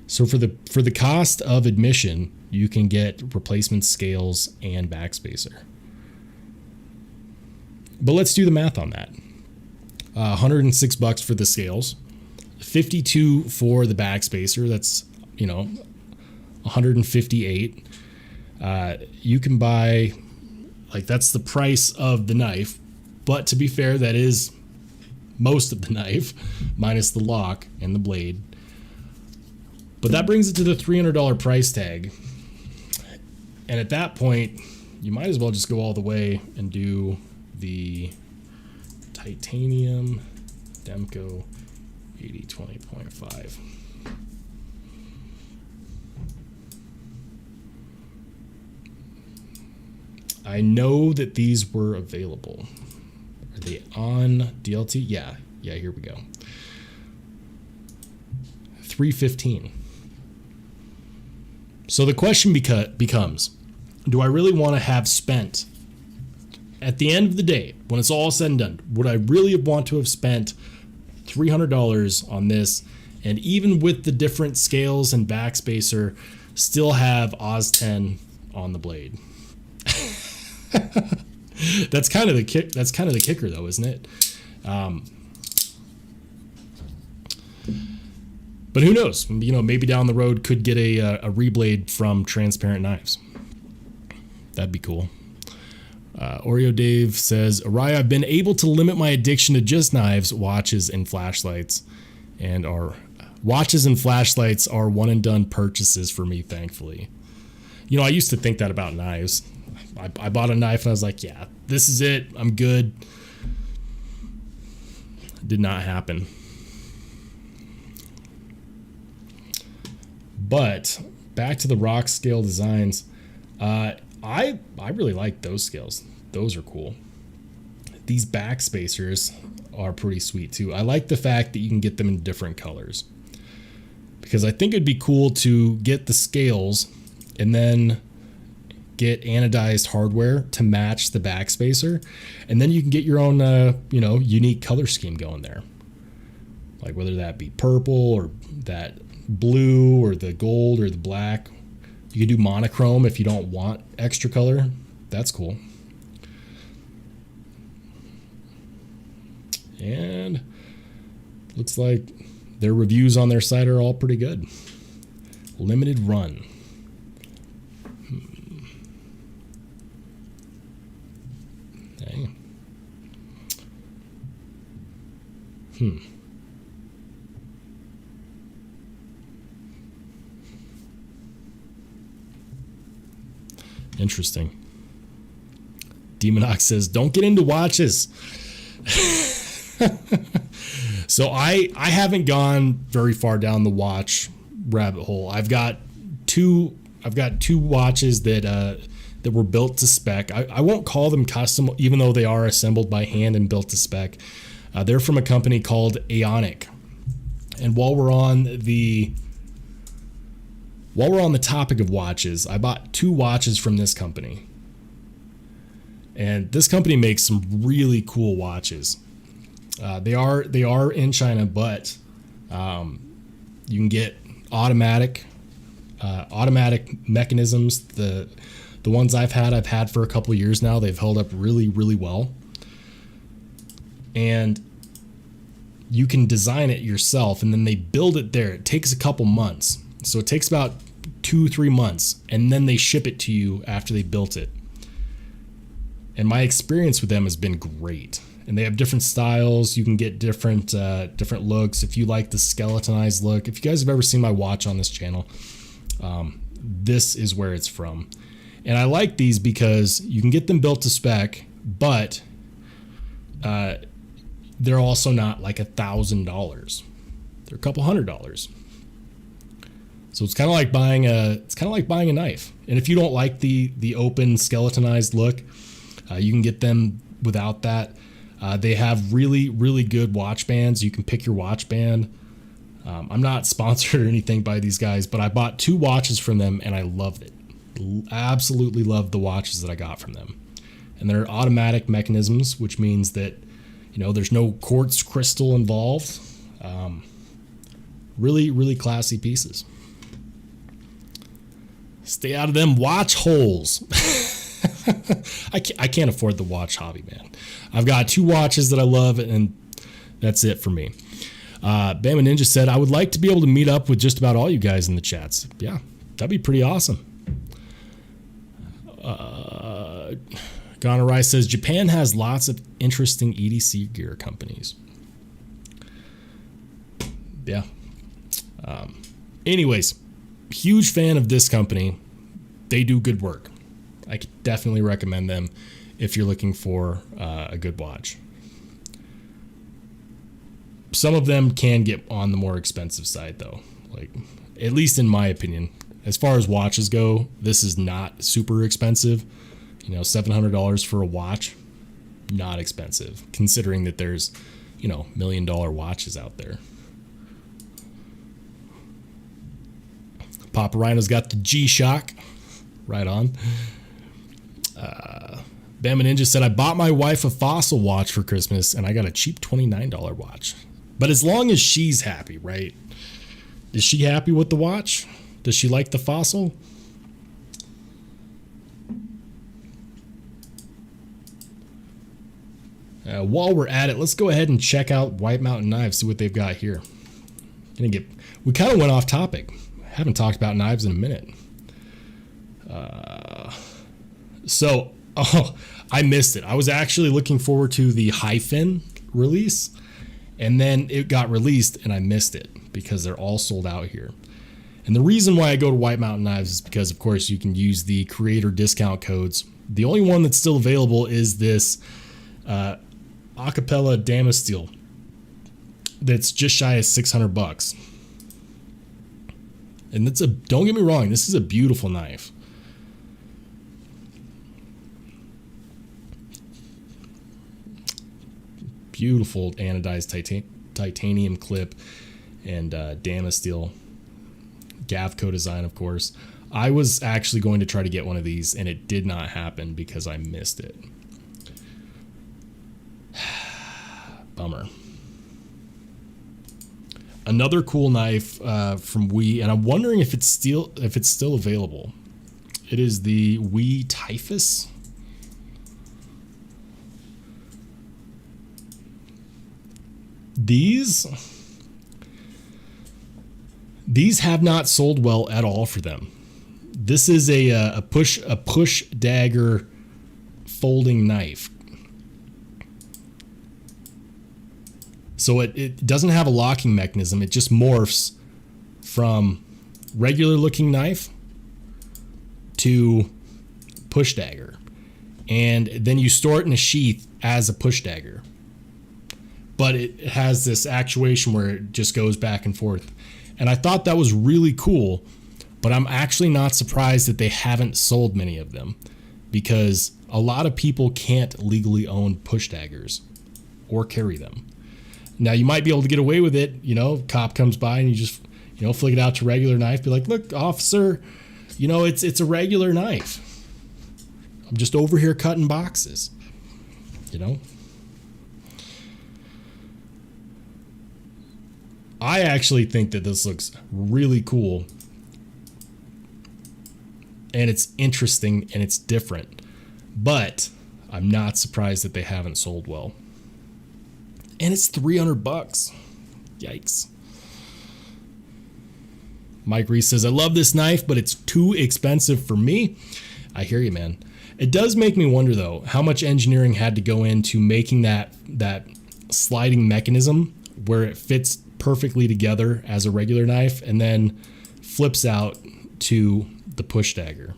So for the cost of admission, you can get replacement scales and backspacer. But let's do the math on that. $106 for the scales, $52 for the backspacer. That's, you know, $158. You can buy, like, that's the price of the knife. But to be fair, that is most of the knife, minus the lock and the blade. But that brings it to the $300 price tag. And at that point, you might as well just go all the way and do the titanium Demco 8020.5. I know that these were available. Are they on DLT? Yeah, here we go. $315. So the question becomes, do I really want to have spent, at the end of the day, when it's all said and done, would I really want to have spent $300 on this, and even with the different scales and backspacer, still have Oz 10 on the blade? That's kind of the kicker, though, isn't it? But who knows? You know, maybe down the road could get a reblade from Transparent Knives. That'd be cool. Oreo Dave says, Araya, I've been able to limit my addiction to just knives, watches, and flashlights. And our watches and flashlights are one and done purchases for me, thankfully. You know, I used to think that about knives. I bought a knife and I was like, yeah, this is it. I'm good. Did not happen. But back to the rock scale designs. I really like those scales. Those are cool. These backspacers are pretty sweet too. I like the fact that you can get them in different colors, because I think it'd be cool to get the scales and then get anodized hardware to match the backspacer, and then you can get your own you know, unique color scheme going there, like whether that be purple or that blue or the gold or the black. You can do monochrome if you don't want extra color. That's cool. And looks like their reviews on their site are all pretty good. Limited run. Dang. Interesting. Demonox says, don't get into watches. So I haven't gone very far down the watch rabbit hole. I've got two watches that were built to spec. I won't call them custom, even though they are assembled by hand and built to spec. They're from a company called Aonic. And while we're on the topic of watches, I bought two watches from this company. And this company makes some really cool watches. They are in China, but you can get automatic mechanisms. The ones I've had for a couple of years now. They've held up really, really well. And you can design it yourself, and then they build it there. It takes a couple months. So it takes about 2-3 months, and then they ship it to you after they built it. And my experience with them has been great. and they have different styles. You can get different looks. If you like the skeletonized look, if you guys have ever seen my watch on this channel, this is where it's from. And I like these because you can get them built to spec, but they're also not like $1,000. They're a couple $100. So it's kind of like buying a knife. And if you don't like the open skeletonized look, you can get them without that. They have really, really good watch bands. You can pick your watch band. I'm not sponsored or anything by these guys, but I bought 2 watches from them and I loved it. Absolutely loved the watches that I got from them. And they're automatic mechanisms, which means that, there's no quartz crystal involved. Really, really classy pieces. Stay out of them watch holes. I can't afford the watch hobby, man. I've got 2 watches that I love, and that's it for me. Bama Ninja said, I would like to be able to meet up with just about all you guys in the chats. Yeah, that'd be pretty awesome. Ghana Rice says, Japan has lots of interesting EDC gear companies. Yeah. Anyways, huge fan of this company. They do good work. I could definitely recommend them if you're looking for a good watch. Some of them can get on the more expensive side though. Like, at least in my opinion, as far as watches go, this is not super expensive. $700 for a watch, not expensive considering that there's, $1 million watches out there. Papa Rhino's got the G-Shock. Right on. Bama Ninja said, I bought my wife a Fossil watch for Christmas and I got a cheap $29 watch. But as long as she's happy, right? Is she happy with the watch? Does she like the Fossil? While we're at it, let's go ahead and check out White Mountain Knives, see what they've got here. We kind of went off topic. Haven't talked about knives in a minute. I missed it. I was actually looking forward to the Hyphen release, and then it got released and I missed it because they're all sold out here. And the reason why I go to White Mountain Knives is because, of course, you can use the creator discount codes. The only one that's still available is this Acapella Damasteel that's just shy of $600. And don't get me wrong, this is a beautiful knife. Beautiful anodized titanium clip and Damasteel Gavco design, of course. I was actually going to try to get one of these and it did not happen because I missed it. Bummer. Another cool knife from WE, and I'm wondering if it's still available. It is the WE Typhus. These have not sold well at all for them. This is a push dagger folding knife. So it doesn't have a locking mechanism. It just morphs from regular looking knife to push dagger. And then you store it in a sheath as a push dagger. But it has this actuation where it just goes back and forth. And I thought that was really cool, but I'm actually not surprised that they haven't sold many of them because a lot of people can't legally own push daggers or carry them. Now you might be able to get away with it, cop comes by and you just, flick it out to regular knife, be like, look, officer, it's a regular knife. I'm just over here cutting boxes, I actually think that this looks really cool and it's interesting and it's different, but I'm not surprised that they haven't sold well. And it's $300. Yikes. Mike Reese says, I love this knife, but it's too expensive for me. I hear you, man. It does make me wonder, though, how much engineering had to go into making that sliding mechanism where it fits perfectly together as a regular knife and then flips out to the push dagger.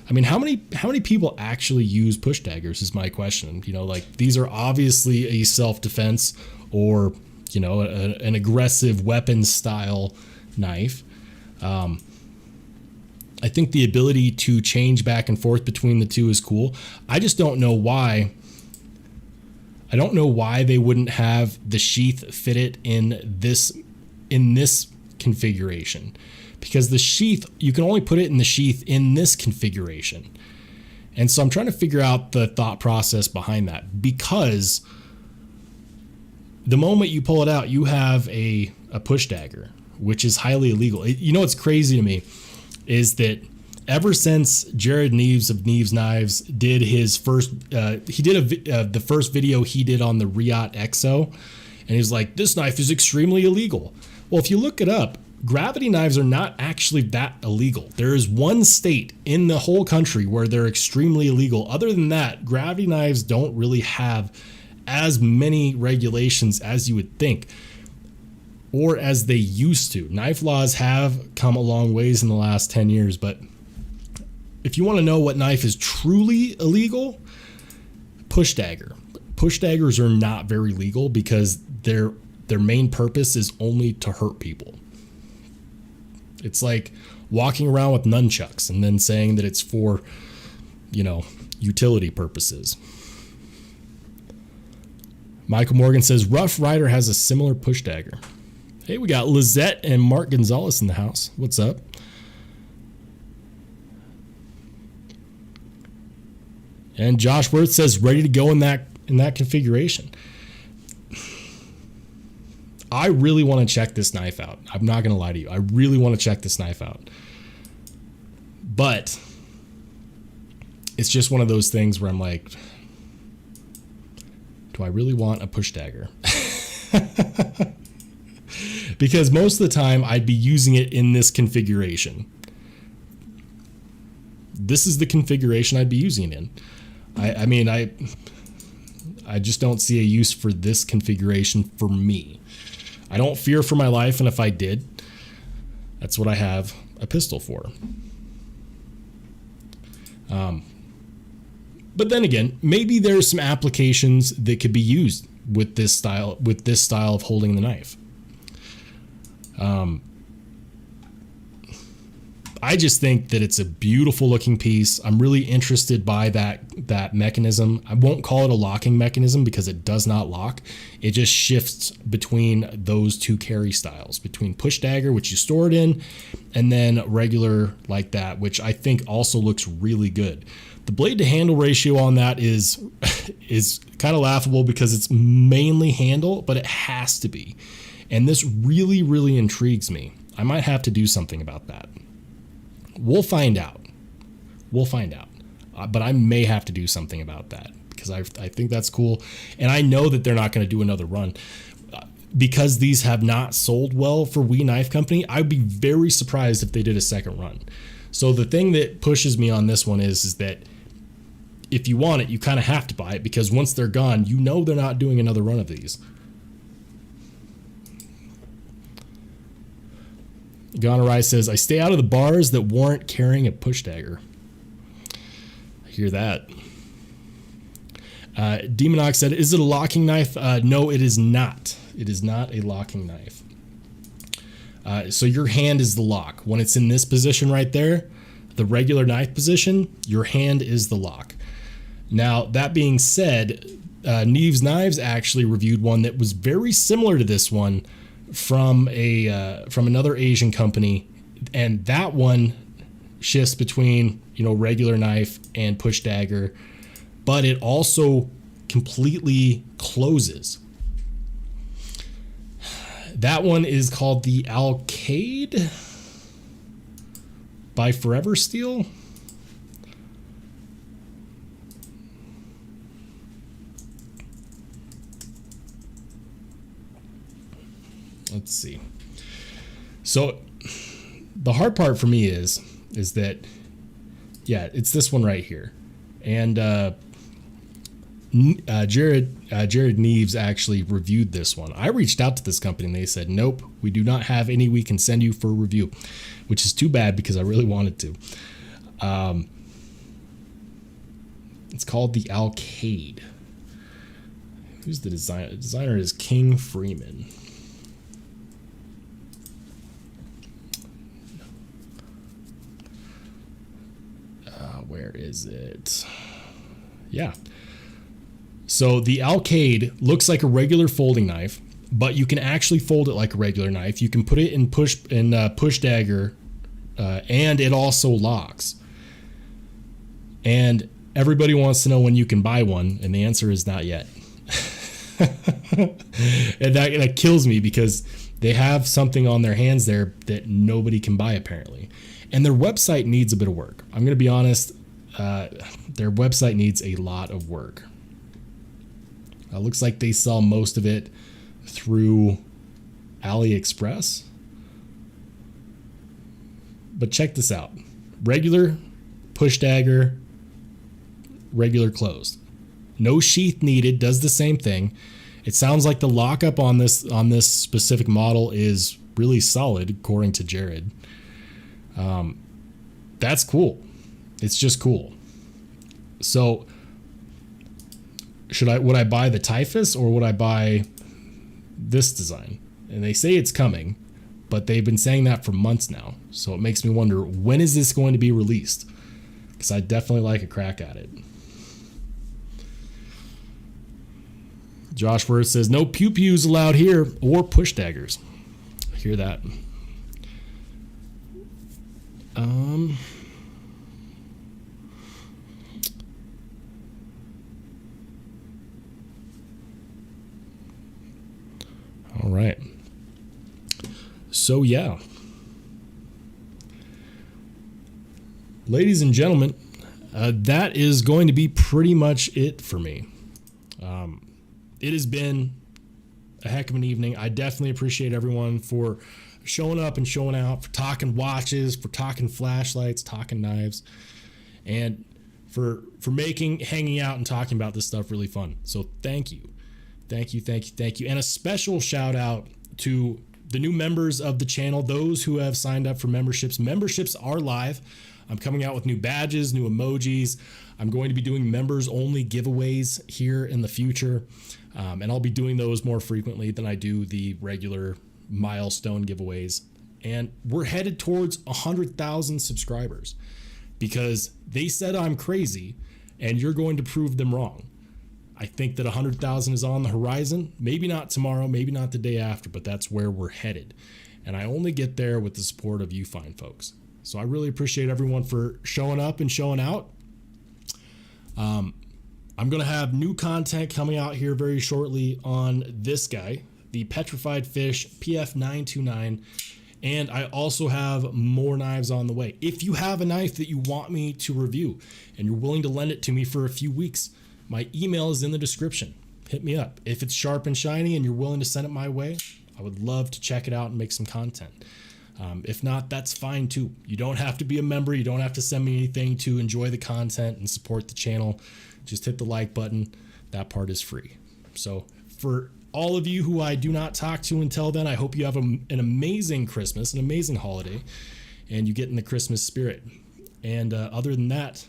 I mean, how many people actually use push daggers is my question. You know, like, these are obviously a self-defense or, you know, an aggressive weapon style knife. I think the ability to change back and forth between the two is cool. I just don't know why. I don't know why they wouldn't have the sheath fitted in this configuration, because the sheath, you can only put it in the sheath in this configuration. And so I'm trying to figure out the thought process behind that, because the moment you pull it out, you have a push dagger, which is highly illegal. You know what's crazy to me is that ever since Jared Neves of Neves Knives did his first, the first video he did on the Riot EXO, and he's like, this knife is extremely illegal. Well, if you look it up, gravity knives are not actually that illegal. There is one state in the whole country where they're extremely illegal. Other than that, gravity knives don't really have as many regulations as you would think, or as they used to. Knife laws have come a long ways in the last 10 years, but if you want to know what knife is truly illegal, push dagger. Push daggers are not very legal because their main purpose is only to hurt people. It's like walking around with nunchucks and then saying that it's for, you know, utility purposes. Michael Morgan says Rough Rider has a similar push dagger. Hey, we got Lizette and Mark Gonzalez in the house. What's up? And Josh Worth says ready to go in that configuration. I really want to check this knife out. I'm not going to lie to you. I really want to check this knife out. But it's just one of those things where I'm like, do I really want a push dagger? Because most of the time I'd be using it in this configuration. This is the configuration I'd be using it in. I mean, I just don't see a use for this configuration for me. I don't fear for my life, and if I did, that's what I have a pistol for. But then again, maybe there's some applications that could be used with this style of holding the knife. I just think that it's a beautiful looking piece. I'm really interested by that mechanism. I won't call it a locking mechanism because it does not lock. It just shifts between those two carry styles, between push dagger, which you store it in, and then regular like that, which I think also looks really good. The blade to handle ratio on that is kind of laughable because it's mainly handle, but it has to be. And this really, really intrigues me. I might have to do something about that. We'll find out. But I may have to do something about that because I think that's cool. And I know that they're not going to do another run because these have not sold well for We Knife Company. I'd be very surprised if they did a second run. So the thing that pushes me on this one is that if you want it, you kind of have to buy it because once they're gone, you know they're not doing another run of these. Gonarai says, I stay out of the bars that warrant carrying a push dagger. I hear that. Demonox said, is it a locking knife? No, it is not. It is not a locking knife. So your hand is the lock. When it's in this position right there, the regular knife position, your hand is the lock. Now, that being said, Neves Knives actually reviewed one that was very similar to this one from another Asian company, and that one shifts between, you know, regular knife and push dagger, but it also completely closes. That one is called the Alcade by Forever Steel. Let's see. So the hard part for me is that, yeah, it's this one right here. And Jared Neves actually reviewed this one. I reached out to this company and they said, nope, we do not have any we can send you for a review, which is too bad because I really wanted to. It's called the Alcade. Who's the designer? The designer is King Freeman. Where is it? Yeah. So the Alcade looks like a regular folding knife, but you can actually fold it like a regular knife. You can put it in push dagger, and it also locks. And everybody wants to know when you can buy one, and the answer is not yet. And that kills me because they have something on their hands there that nobody can buy apparently. And their website needs a bit of work. I'm going to be honest, their website needs a lot of work. Looks like they sell most of it through AliExpress. But check this out. Regular, push dagger, regular closed. No sheath needed, does the same thing. It sounds like the lockup on this specific model is really solid, according to Jared. That's cool. It's just cool. So would I buy the Typhus or would I buy this design? And they say it's coming, but they've been saying that for months now. So it makes me wonder, when is this going to be released? Because I definitely like a crack at it. Josh Worth says, no pew-pews allowed here or push daggers. I hear that. All right. So, yeah. Ladies and gentlemen, that is going to be pretty much it for me. It has been a heck of an evening. I definitely appreciate everyone for showing up and showing out, for talking watches, for talking flashlights, talking knives, and for making hanging out and talking about this stuff really fun. So thank you. Thank you, thank you, thank you. And a special shout out to the new members of the channel, those who have signed up for memberships. Memberships are live. I'm coming out with new badges, new emojis. I'm going to be doing members only giveaways here in the future. And I'll be doing those more frequently than I do the regular milestone giveaways. And we're headed towards 100,000 subscribers because they said I'm crazy and you're going to prove them wrong. I think that 100,000 is on the horizon. Maybe not tomorrow, maybe not the day after, but that's where we're headed. And I only get there with the support of you fine folks. So I really appreciate everyone for showing up and showing out. I'm going to have new content coming out here very shortly on this guy, the Petrified Fish PF929. And I also have more knives on the way. If you have a knife that you want me to review and you're willing to lend it to me for a few weeks, my email is in the description. Hit me up. If it's sharp and shiny and you're willing to send it my way, I would love to check it out and make some content. If not, that's fine too. You don't have to be a member. You don't have to send me anything to enjoy the content and support the channel. Just hit the like button. That part is free. So for all of you who I do not talk to until then, I hope you have an amazing Christmas, an amazing holiday, and you get in the Christmas spirit. And other than that,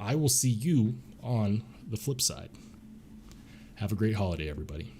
I will see you on the flip side. Have a great holiday, everybody.